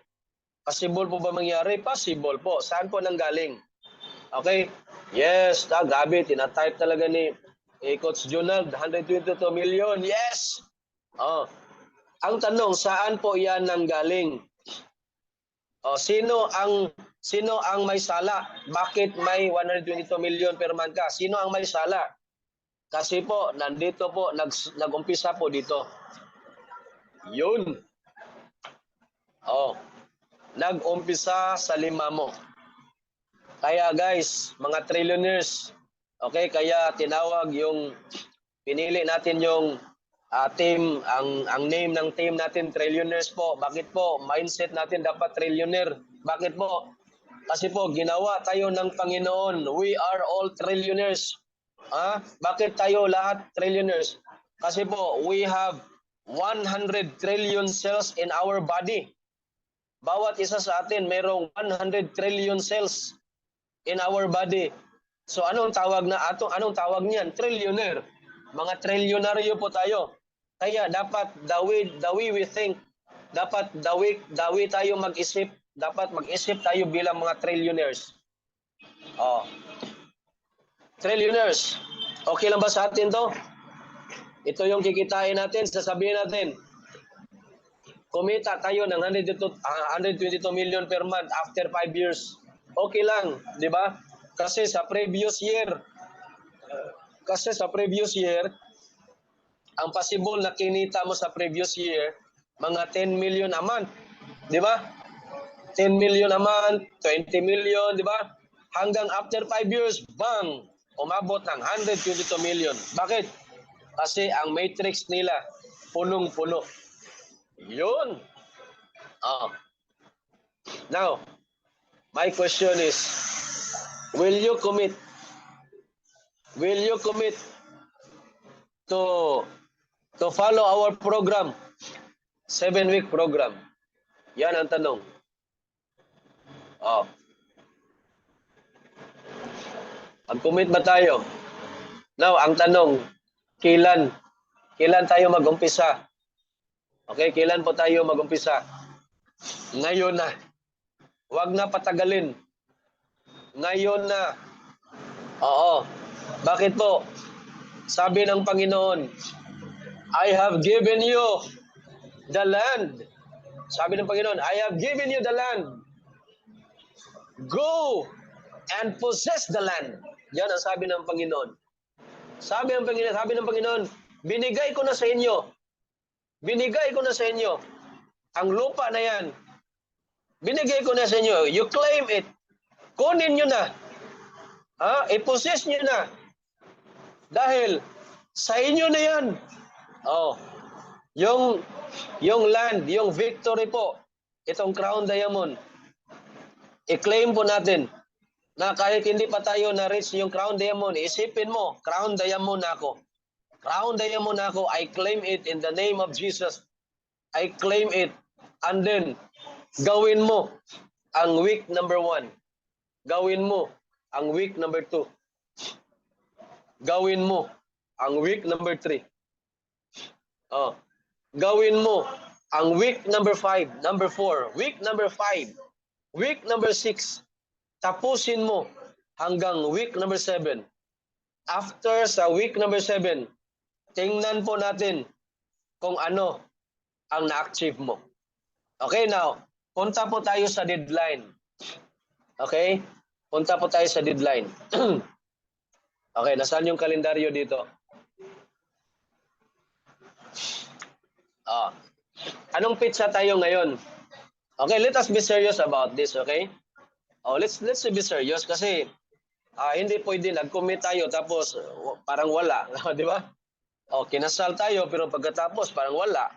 Possible po ba mangyari? Possible po. Saan po nanggaling? Okay? Yes, grabe, tinatype talaga ni Coach Junald, 122 million. Yes! Oh. Ang tanong, saan po yan nanggaling? Oh, sino ang may sala? Bakit may 122 million per month ka? Sino ang may sala? Kasi po, nandito po, nag-umpisa po dito. Yun. Oh. Nag-umpisa sa lima mo. Kaya guys, mga trillionaires, okay, kaya tinawag yung, pinili natin yung team, ang name ng team natin, trillionaires po. Bakit po? Mindset natin dapat trillionaire. Bakit po? Kasi po, ginawa tayo ng Panginoon. We are all trillionaires. Bakit tayo lahat trillionaires? Kasi po, we have 100 trillion cells in our body. Bawat isa sa atin mayroong 100 trillion cells in our body. So anong tawag niyan? Trillionaire. Mga trilyonaryo po tayo. Kaya dapat the way we think, dapat the way tayo mag-isip, dapat mag-isip tayo bilang mga trillionaires. Oh. Trillionaires. Okay lang ba sa atin to? Ito yung kikitain natin, sasabihin natin. Kumita tayo ng 122 million per month after 5 years. Okay lang, di ba? Kasi sa previous year, ang possible na kinita mo sa previous year, mga 10 million a month. Di ba? 10 million a month, 20 million, di ba? Hanggang after 5 years, bang! Umabot ng 122 million. Bakit? Kasi ang matrix nila, punong-puno. Yun. Now, my question is, will you commit to follow our program? 7-week program. Yan ang tanong. Mag-commit ba tayo? Now, ang tanong, kailan tayo mag-umpisa? Okay, kailan po tayo mag-umpisa? Ngayon na. Huwag na patagalin. Ngayon na. Oo. Bakit po? Sabi ng Panginoon, I have given you the land. Sabi ng Panginoon, I have given you the land. Go and possess the land. Yan ang sabi ng Panginoon. Sabi ng Panginoon, binigay ko na sa inyo. Binigay ko na sa inyo. Ang lupa na yan. Binigay ko na sa inyo. You claim it. Kunin nyo na. I-possess nyo na. Dahil sa inyo na yan. Yung land, yung victory po, itong Crown Diamond, i-claim po natin na kahit hindi pa tayo na-reach yung Crown Diamond, isipin mo, Crown Diamond ako. Crown Diamond ako, I claim it in the name of Jesus. I claim it. And then, gawin mo ang week number 1. Gawin mo ang week number 2. Gawin mo ang week number 3. Gawin mo ang week number 5, number 4, week number 5, week number 6. Tapusin mo hanggang week number 7. After sa week number 7, tingnan po natin kung ano ang na-achieve mo. Okay, now, punta po tayo sa deadline. Okay? Punta po tayo sa deadline. Okay, nasaan yung kalendaryo dito? Anong pizza tayo ngayon? Okay, let us be serious about this, okay? Let's be serious kasi hindi pwede nag-commit tayo tapos parang wala, di ba? Kinasal tayo pero pagkatapos parang wala.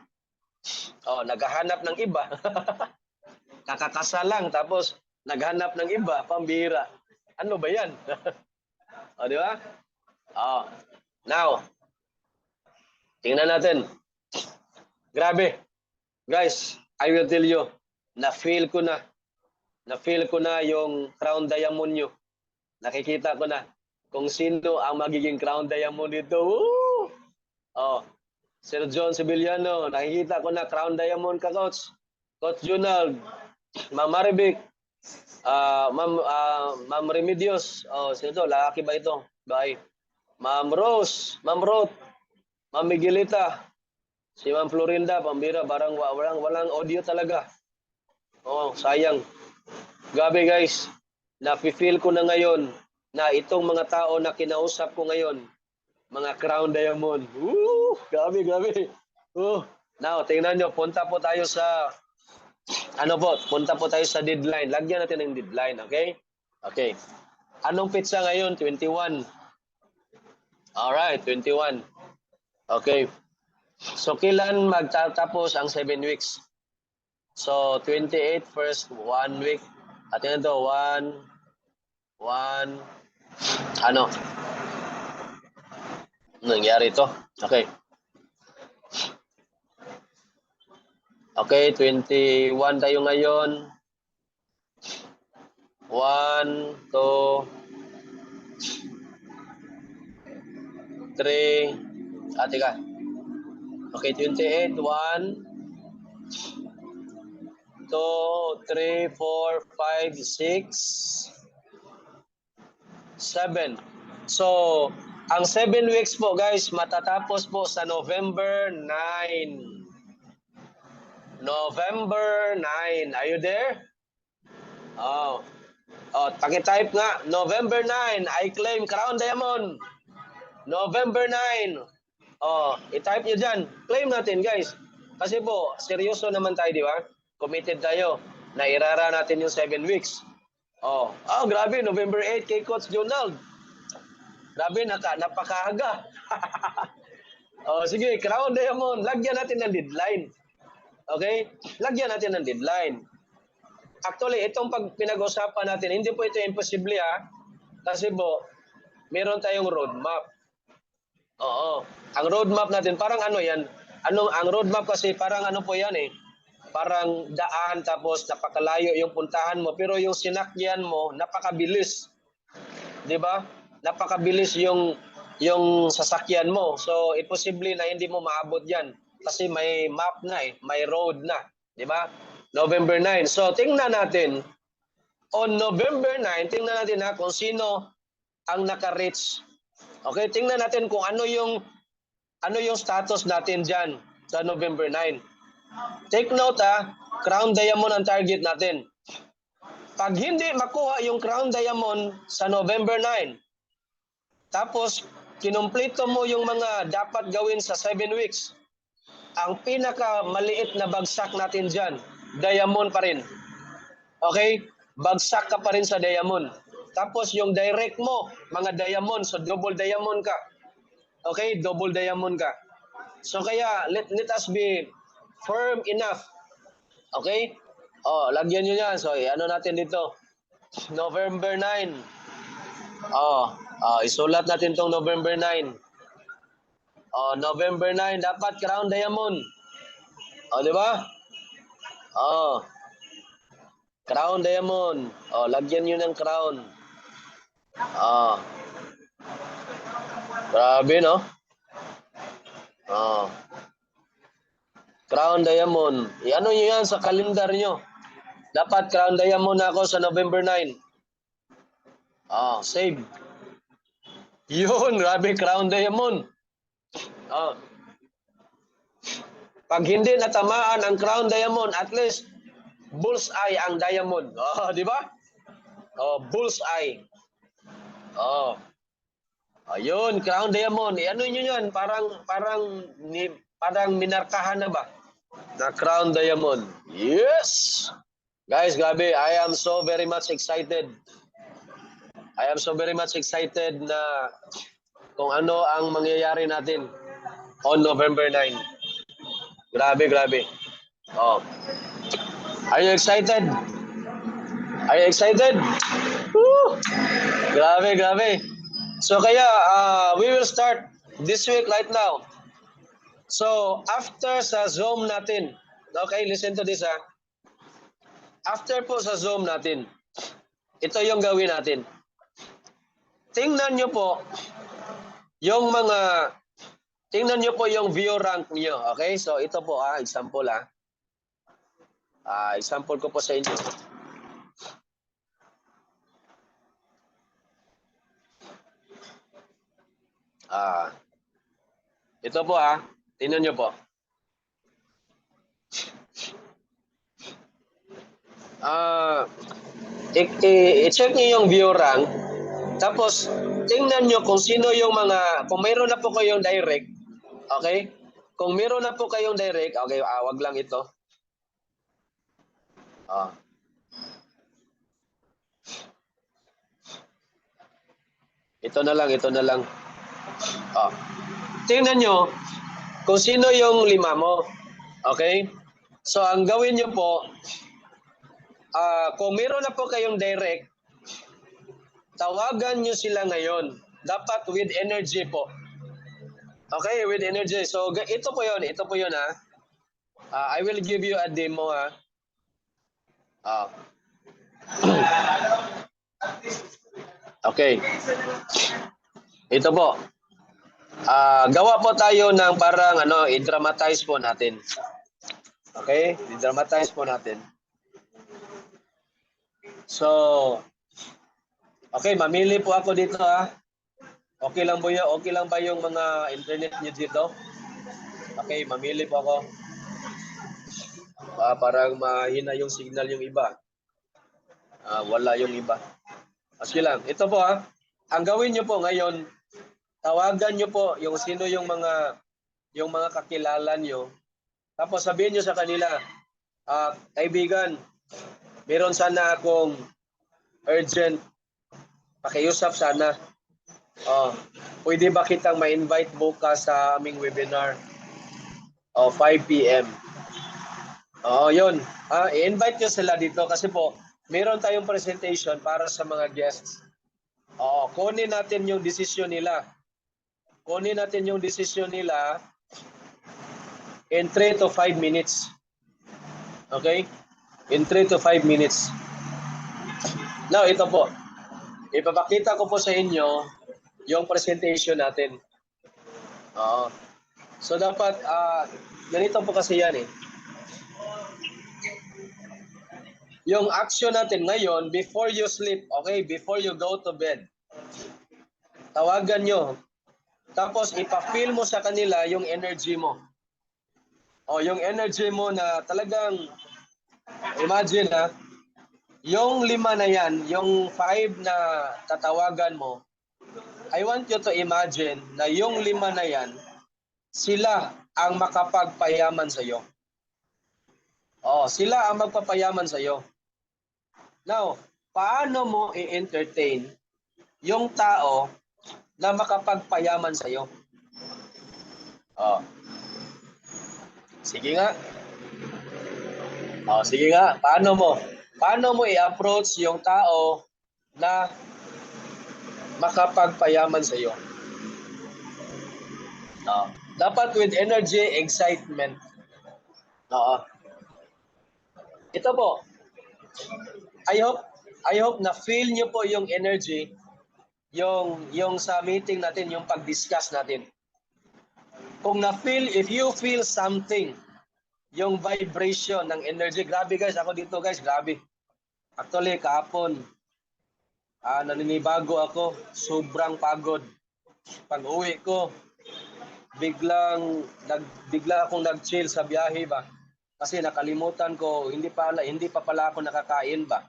Naghahanap ng iba. Kakakasal lang tapos naghanap ng iba, pambihira. Ano ba 'yan? Di ba? Now, tingnan natin. Grabe. Guys, I will tell you, na-feel ko na yung Crown Diamond nyo. Nakikita ko na kung sino ang magiging crown diamond dito. Woo! Oh, Sir John Sibiliano, nakikita ko na crown diamond ka, Coach. Coach Junald, Ma'am Maribik, Ma'am Remedios. Oh, sino to? Lalaki ba ito? Bye. Ma'am Rose, Ma'am Ruth, Ma'am Miguelita, si Ma'am Florinda, pambira, parang walang audio talaga. Oh, sayang. Gabi guys, nafe-feel ko na ngayon na itong mga tao na kinausap ko ngayon, mga crown diamond. Grabe. Now, tingnan nyo, punta po tayo sa deadline. Lagyan natin ng deadline, okay? Okay. Anong pitsa ngayon? 21. Alright, 21. Okay. So, kailan magtatapos ang 7 weeks? So, 28 first 1 week. At yun ito, 1, ano? Nangyari ito? Okay. Okay, 21 tayo ngayon. 1, 2, 3. Teka. Okay, 28. 1, 2, 3, 4, 5, 6, 7. So, ang 7 weeks po guys, matatapos po sa November 9. November 9. Are you there? Oh, paki-type nga. November 9, I claim Crown Diamond. November 9. Oh, i-type nyo dyan. Claim natin guys. Kasi po, seryoso naman tayo, di ba? Committed tayo na irara natin yung 7 weeks. Oh, grabe. November 8 kay Coach Jonald. Grabe, napakaaga. Sige, Crown Diamond. Lagyan natin ng deadline. Okay? Lagyan natin ng deadline. Actually, itong pinag-usapan natin, hindi po ito imposible kasi po, meron tayong roadmap. Oo. Ang roadmap natin, parang ano yan? Ang roadmap kasi parang ano po yan parang daan tapos napakalayo yung puntahan mo. Pero yung sinakyan mo, napakabilis. Di ba? Napakabilis yung sasakyan mo. So, imposible na hindi mo maabot yan. Kasi may map na may road na. Di ba? November 9. So, tingnan natin. On November 9, tingnan natin kung sino ang naka-reach. Okay, tingnan natin kung ano yung status natin dyan sa November 9. Take note Crown Diamond ang target natin. Pag hindi makuha yung Crown Diamond sa November 9, tapos kinumpleto mo yung mga dapat gawin sa 7 weeks, ang pinaka maliit na bagsak natin dyan, diamond pa rin. Okay? Bagsak ka pa rin sa diamond. Tapos yung direct mo, mga diamond, so double diamond ka. Okay? Double diamond ka. So kaya, let us be firm enough. Okay? Lagyan nyo yan. So, ano natin dito? November 9. Isulat natin tong November 9. November 9, dapat Crown Diamond. Di ba? Crown Diamond. Lagyan nyo ng crown. Grabe, no? Crown Diamond. Ano nyo yan sa kalendar nyo? Dapat Crown Diamond ako sa November 9. Save. Yun, grabe, Crown Diamond. Pag hindi natamaan ang Crown Diamond, at least bullseye ang diamond. Di ba? Bullseye. Ayun, Crown Diamond. Ano nyo yan? Parang minarkahan na ba? Na Crown Diamond. Yes! Guys, grabe. I am so very much excited. Na kung ano ang mangyayari natin on November 9. Grabe. Are you excited? Woo! Grabe. So kaya, we will start this week right now. So, after sa Zoom natin, okay, listen to this After po sa Zoom natin, ito yung gawin natin. tingnan nyo po yung mga, tingnan nyo po yung view rank nyo. Okay? So, ito po, example, example ko po sa inyo. Ito po, tingnan nyo po. I-check nyo yung view rank. Tapos, tingnan nyo kung sino yung mga, kung mayroon na po kayong direct, okay? Kung mayroon na po kayong direct, okay, wag lang ito. Ito na lang, ito na lang. Tingnan nyo kung sino yung 5 mo. Okay? So, ang gawin nyo po, kung mayroon na po kayong direct, tawagan nyo sila ngayon. Dapat with energy po. Okay, with energy. So, ito po yun. Ito po yun, I will give you a demo, Okay. Ito po. Gawa po tayo ng parang i-dramatize po natin. Okay? I-dramatize po natin. So, okay, mamili po ako dito, Okay lang ba yun? Okay lang ba yung mga internet niyo dito? Okay, mamili po ako. Parang mahina yung signal yung iba. Wala yung iba. Sige lang. Ito po, ang gawin niyo po ngayon, tawagan niyo po yung sino yung mga kakilala niyo. Tapos sabihin niyo sa kanila, kaibigan, meron sana akong urgent pakiusap sana. Pwede ba kitang ma-invite bukas sa aming webinar? 5 p.m. Yun. I-invite nyo sila dito kasi po, meron tayong presentation para sa mga guests. Kunin natin yung desisyon nila. Kunin natin yung desisyon nila in 3 to 5 minutes. Okay? In 3 to 5 minutes. Now, ito po. Ipapakita ko po sa inyo yung presentation natin. So, dapat, ganito po kasi yan eh. Yung action natin ngayon, before you sleep, okay? Before you go to bed, tawagan nyo. Tapos, ipa-feel mo sa kanila yung energy mo. Yung energy mo na talagang, imagine yung 5 na yan, yung 5 na tatawagan mo, I want you to imagine na yung 5 na yan, sila ang makapagpayaman sa iyo. Sila ang magpapayaman sa iyo. Now, paano mo i-entertain yung tao na makapagpayaman sa iyo? Sige nga. Sige nga. Paano mo i-approach yung tao na makapagpayaman sa iyo? Dapat with energy, excitement. Ito po. I hope na feel niyo po yung energy, yung sa meeting natin, yung pag-discuss natin. Kung na-feel, if you feel something, yung vibration ng energy, grabe guys, ako dito guys, grabe. Actually, kahapon, naninibago ako, sobrang pagod. Pag-uwi ko, bigla akong nag-chill sa biyahe ba. Kasi nakalimutan ko, hindi pa pala ako nakakain ba.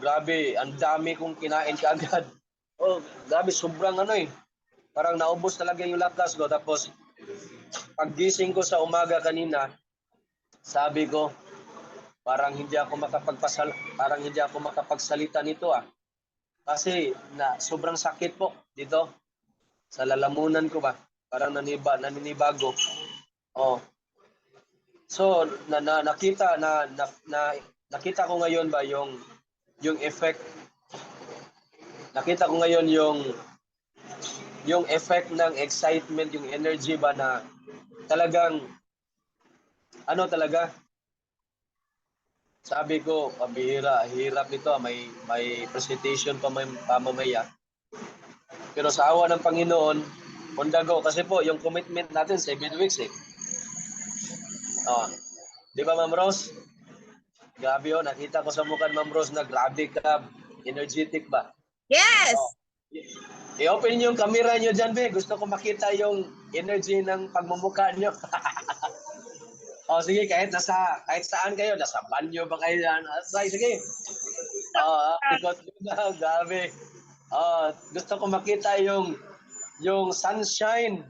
Grabe, ang dami kong kinain kaagad. Grabe, sobrang parang naubos talaga yung lakas ko. Tapos, paggising ko sa umaga kanina, sabi ko, parang hindi ako makapagsalita nito Kasi sobrang sakit po dito sa lalamunan ko ba. Parang naninibago. So, nakita ko ngayon ba yung effect. Nakita ko ngayon yung effect ng excitement, yung energy ba na talagang talaga. Sabi ko, pabihira, hirap nito, may presentation pa mamaya. Pero sa awa ng Panginoon, on the go. Kasi po, yung commitment natin, 7 weeks eh. Oh, di ba, Ma'am Rose? Grabe yun. Nakita ko sa mukha, Ma'am Rose, na grabe ka. Energetic ba? Yes! Oh. I-open yung camera nyo dyan, be. Gusto ko makita yung energy ng pagmumukha nyo. Oh, sige, kahit saan kayo, nasa banyo ba kayo yan? Sige. Ikot na, grabe. Gusto ko makita yung sunshine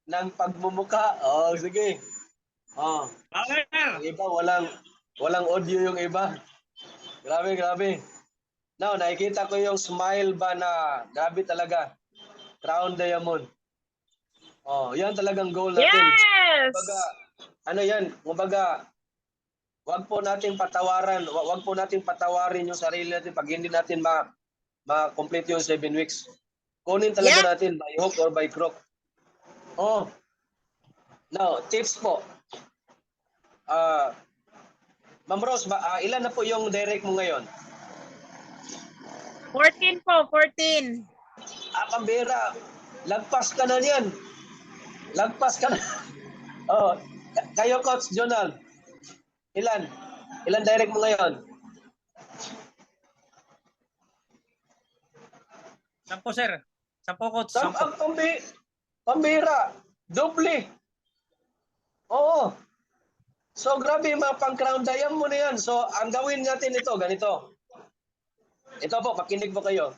ng pagmumukha. Sige. Ang iba, walang audio yung iba. Grabe. Now, nakikita ko yung smile ba na grabe talaga. Crown Diamond. Yan talagang goal natin. Yes! Kumbaga, ano yan? Kumbaga, wag po nating patawarin yung sarili natin pag hindi natin ma-complete yung 7 weeks. Kunin talaga natin by hook or by crook. Now, tips po. Ma'am Rose, ilan na po yung direct mo ngayon? 14 po, 14. Pambira. Lagpas ka na niyan. Lagpas ka na. Kayo, Coach Jonal. Ilan direct mo ngayon? 10, sir. 10, Coach. Pambira. Doble. Oo. So, grabe mga pang-crown diamond na yan. So, ang gawin natin ito, ganito. Ito po, makinig po kayo.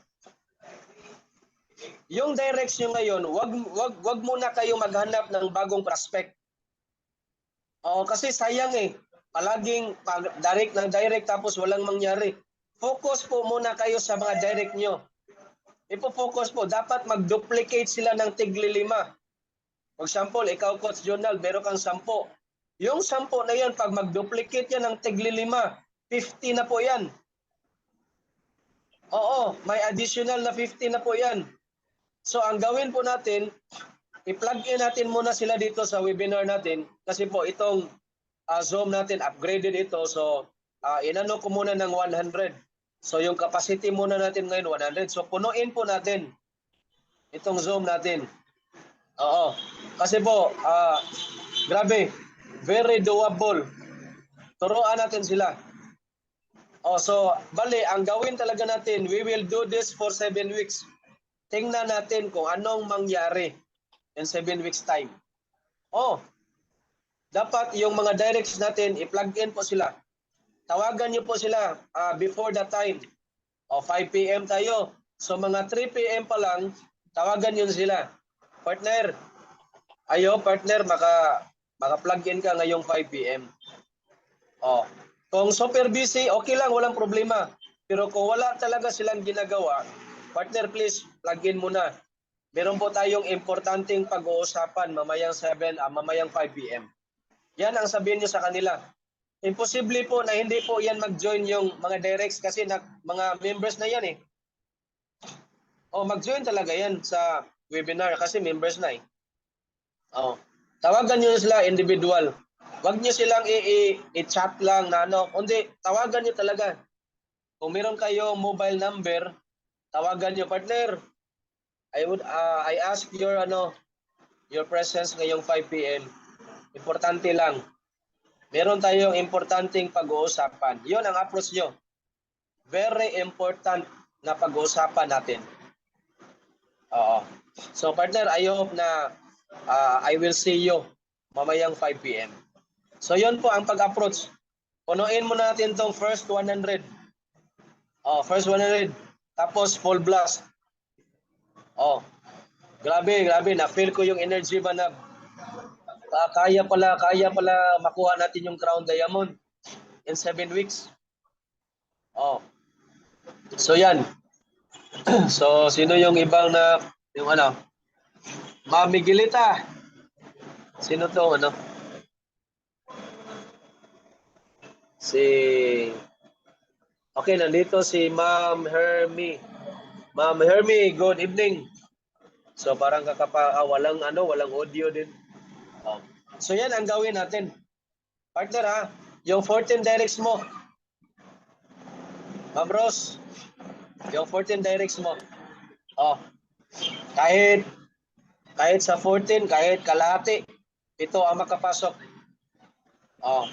Yung directs nyo ngayon, wag muna kayo maghanap ng bagong prospect. Kasi sayang eh. Palaging direct tapos walang mangyari. Focus po muna kayo sa mga direct nyo. Ipo-focus po. Dapat mag-duplicate sila ng tigli 5. For example, ikaw, Coach Jonal, meron kang 10. Yung 10 na yan, pag mag-duplicate yan ng tigli 5, 50 na po yan. Oo, may additional na 50 na po yan. So, ang gawin po natin, i-plug in natin muna sila dito sa webinar natin kasi po itong Zoom natin, upgraded ito. So, inano ko muna ng 100. So, yung capacity muna natin ngayon, 100. So, punuin po natin itong Zoom natin. Oo. Kasi po, grabe, very doable. Turuan natin sila. So, bali, ang gawin talaga natin, we will do this for 7 weeks. Tingnan natin kung anong mangyari in 7 weeks time. Dapat yung mga directs natin, i-plug in po sila. Tawagan niyo po sila before that time. 5 p.m. tayo. So mga 3 p.m. pa lang, tawagan niyo sila. Partner, partner, maka-plug in ka ngayong 5 p.m. Kung super busy, okay lang, walang problema. Pero kung wala talaga silang ginagawa, partner, please, plug in muna. Meron po tayong importanteng pag-uusapan mamayang 5 p.m. Yan ang sabihin niyo sa kanila. Imposible po na hindi po yan mag-join yung mga directs kasi mga members na yan eh. Mag-join talaga yan sa webinar kasi members na eh. Tawagan niyo sila individual. Wag niyo silang i-chat lang na kundi tawagan niyo talaga. Kung meron kayo mobile number, tawagan niyo, partner. I ask your presence ngayong 5 p.m. Importante lang. Meron tayong importanteng pag-uusapan. 'Yon ang approach niyo. Very important na pag-uusapan natin. So partner, I hope na I will see you mamayang 5 p.m. So yon po ang pag-approach. Punuin muna natin tong first 100. First 100. Tapos full blast. Grabe. Na-feel ko yung energy ba na kaya pala makuha natin yung Crown Diamond in 7 weeks. So yan. So sino yung ibang Mami Gilita. Sino to Okay, nandito si Ma'am Hermie. Ma'am Hermie, good evening. So parang walang audio din. So yan ang gawin natin. Partner yung 14 directs mo. Ma'am Rose, yung 14 directs mo. Kahit sa 14, kahit kalahati, ito ang makapasok. Oh,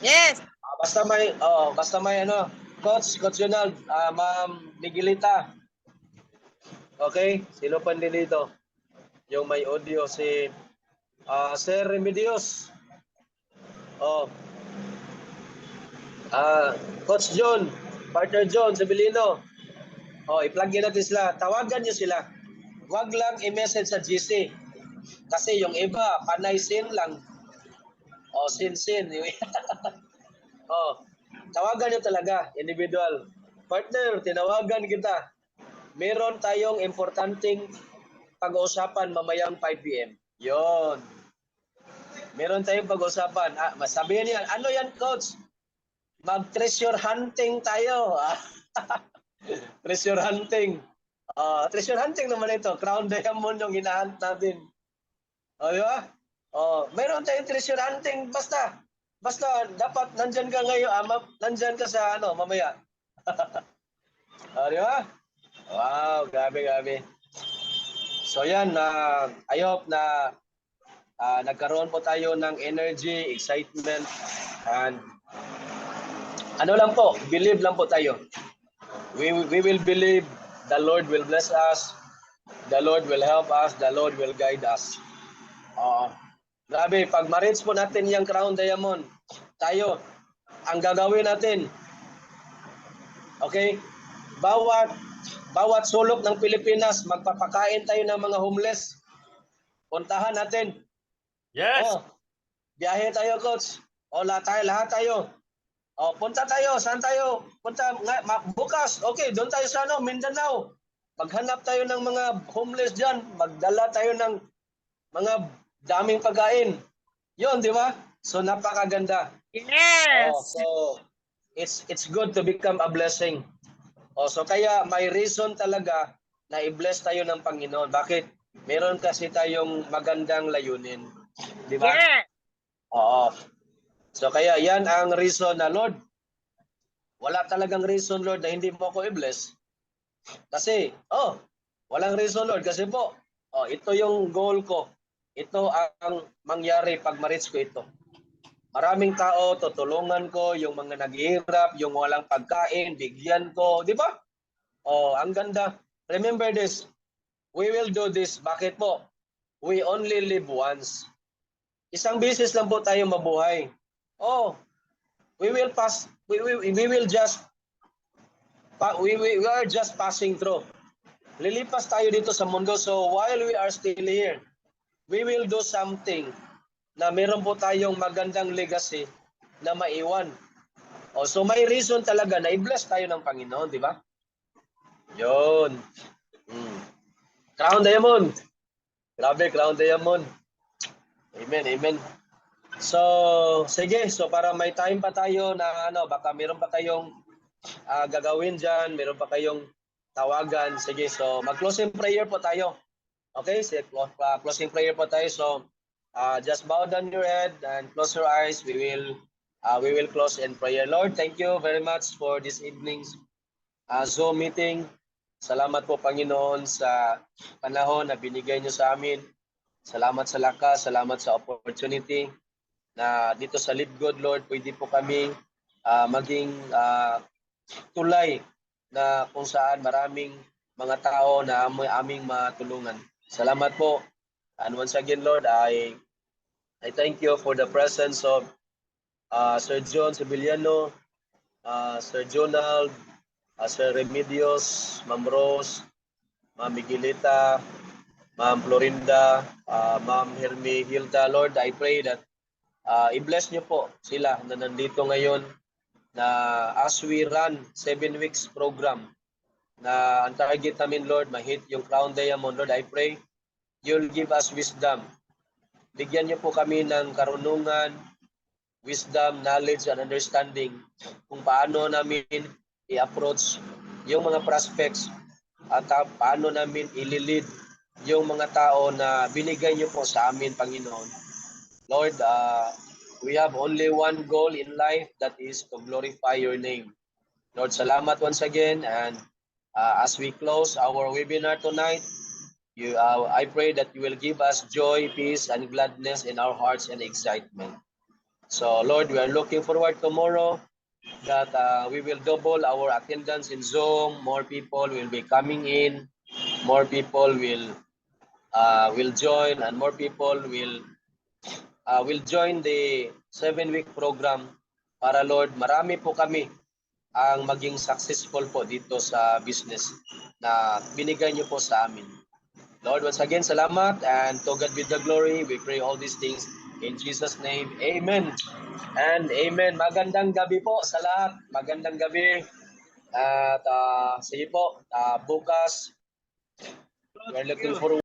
Yes. basta may ano, Coach Jonald, Ma'am Miguelita. Okay, sino pa dito? Yung may audio si Sir Remedios. Oh. Coach John, Partner John Sibilino. Oh, i-plug in natin sila. Tawagan niyo sila. Huwag lang i-message sa GC. Kasi yung iba, panay sin lang. Oh, sin. Oh, tawagan niyo talaga, individual. Partner, tinawagan kita. Meron tayong importanteng pag-uusapan mamayang 5 p.m. Yon. Meron tayong pag-uusapan. Masabihin niya, ano yan, coach? Mag-treasure hunting tayo. Treasure hunting. Treasure hunting naman ito. Crown Diamond yung hinahunt natin. O, di ba? Meron tayong treasure hunting. Basta dapat nandyan ka ngayon. Nandyan ka sa mamaya. Di ba? Wow, grabe. So yan, I hope na nagkaroon po tayo ng energy, excitement, and ano lang po, believe lang po tayo. We will believe the Lord will bless us, the Lord will help us, the Lord will guide us. Grabe, pag ma-reach po natin yung Crown Diamond, tayo, ang gagawin natin, okay, bawat sulok ng Pilipinas, magpapakain tayo ng mga homeless. Puntahan natin. Yes. Biyahe tayo, coach. Lahat tayo. Punta tayo. Saan tayo? Punta bukas. Okay, doon tayo sa Mindanao. Maghanap tayo ng mga homeless diyan. Magdala tayo ng mga daming pagkain. 'Yon, di ba? So napakaganda. Yes. So it's good to become a blessing. So kaya may reason talaga na i-bless tayo ng Panginoon. Bakit? Meron kasi tayong magandang layunin. Di ba? Yes. Oo. So kaya yan ang reason na Lord, wala talagang reason Lord na hindi mo ako i-bless. Kasi, walang reason Lord kasi po, ito yung goal ko. Ito ang mangyari pag ma-reach ko ito. Maraming tao, tutulungan ko, yung mga naghihirap, yung walang pagkain, bigyan ko, di ba? Ang ganda. Remember this, we will do this. Bakit po? We only live once. Isang beses lang po tayo mabuhay. We are just passing through. Lilipas tayo dito sa mundo. So while we are still here, we will do something na meron po tayong magandang legacy na maiwan. So may reason talaga na i-bless tayo ng Panginoon, di ba? Yun. Crown Diamond. Grabe, Crown Diamond. Amen. So, sige. So, para may time pa tayo na baka meron pa kayong gagawin dyan, meron pa kayong tawagan. Sige, so mag-closing prayer po tayo. Okay, so closing prayer po tayo. So, just bow down your head and close your eyes. We will close in prayer. Lord, thank you very much for this evening's Zoom meeting. Salamat po, Panginoon, sa panahon na binigay niyo sa amin. Salamat sa lakas, salamat sa opportunity na dito sa Live Good, Lord, pwede po kami maging tulay na kung saan maraming mga tao na aming matulungan. Salamat po. And once again, Lord, I thank you for the presence of Sir John Sibiliano, Sir Jonald, Sir Remedios, Ma'am Rose, Ma'am Miguelita, Ma'am Florinda, Ma'am Hermi Hilda. Lord, I pray that i-bless niyo po sila na nandito ngayon na as we run 7 weeks program na ang target namin, Lord, ma-hit yung Crown Diamond. Lord, I pray you'll give us wisdom. Bigyan niyo po kami ng karunungan, wisdom, knowledge, and understanding kung paano namin i-approach yung mga prospects at paano namin ililid yung mga tao na binigay niyo po sa amin, Panginoon. Lord, we have only one goal in life, that is to glorify your name. Lord, salamat once again, and as we close our webinar tonight, I pray that you will give us joy, peace, and gladness in our hearts and excitement. So, Lord, we are looking forward tomorrow that we will double our attendance in Zoom. More people will be coming in. More people will join, and more people will join the 7-week program para, Lord, marami po kami ang maging successful po dito sa business na binigay niyo po sa amin. Lord, once again, salamat, and to God be the glory. We pray all these things in Jesus' name. Amen and amen. Magandang gabi po sa lahat. Magandang gabi. At sige po, bukas, we're looking forward.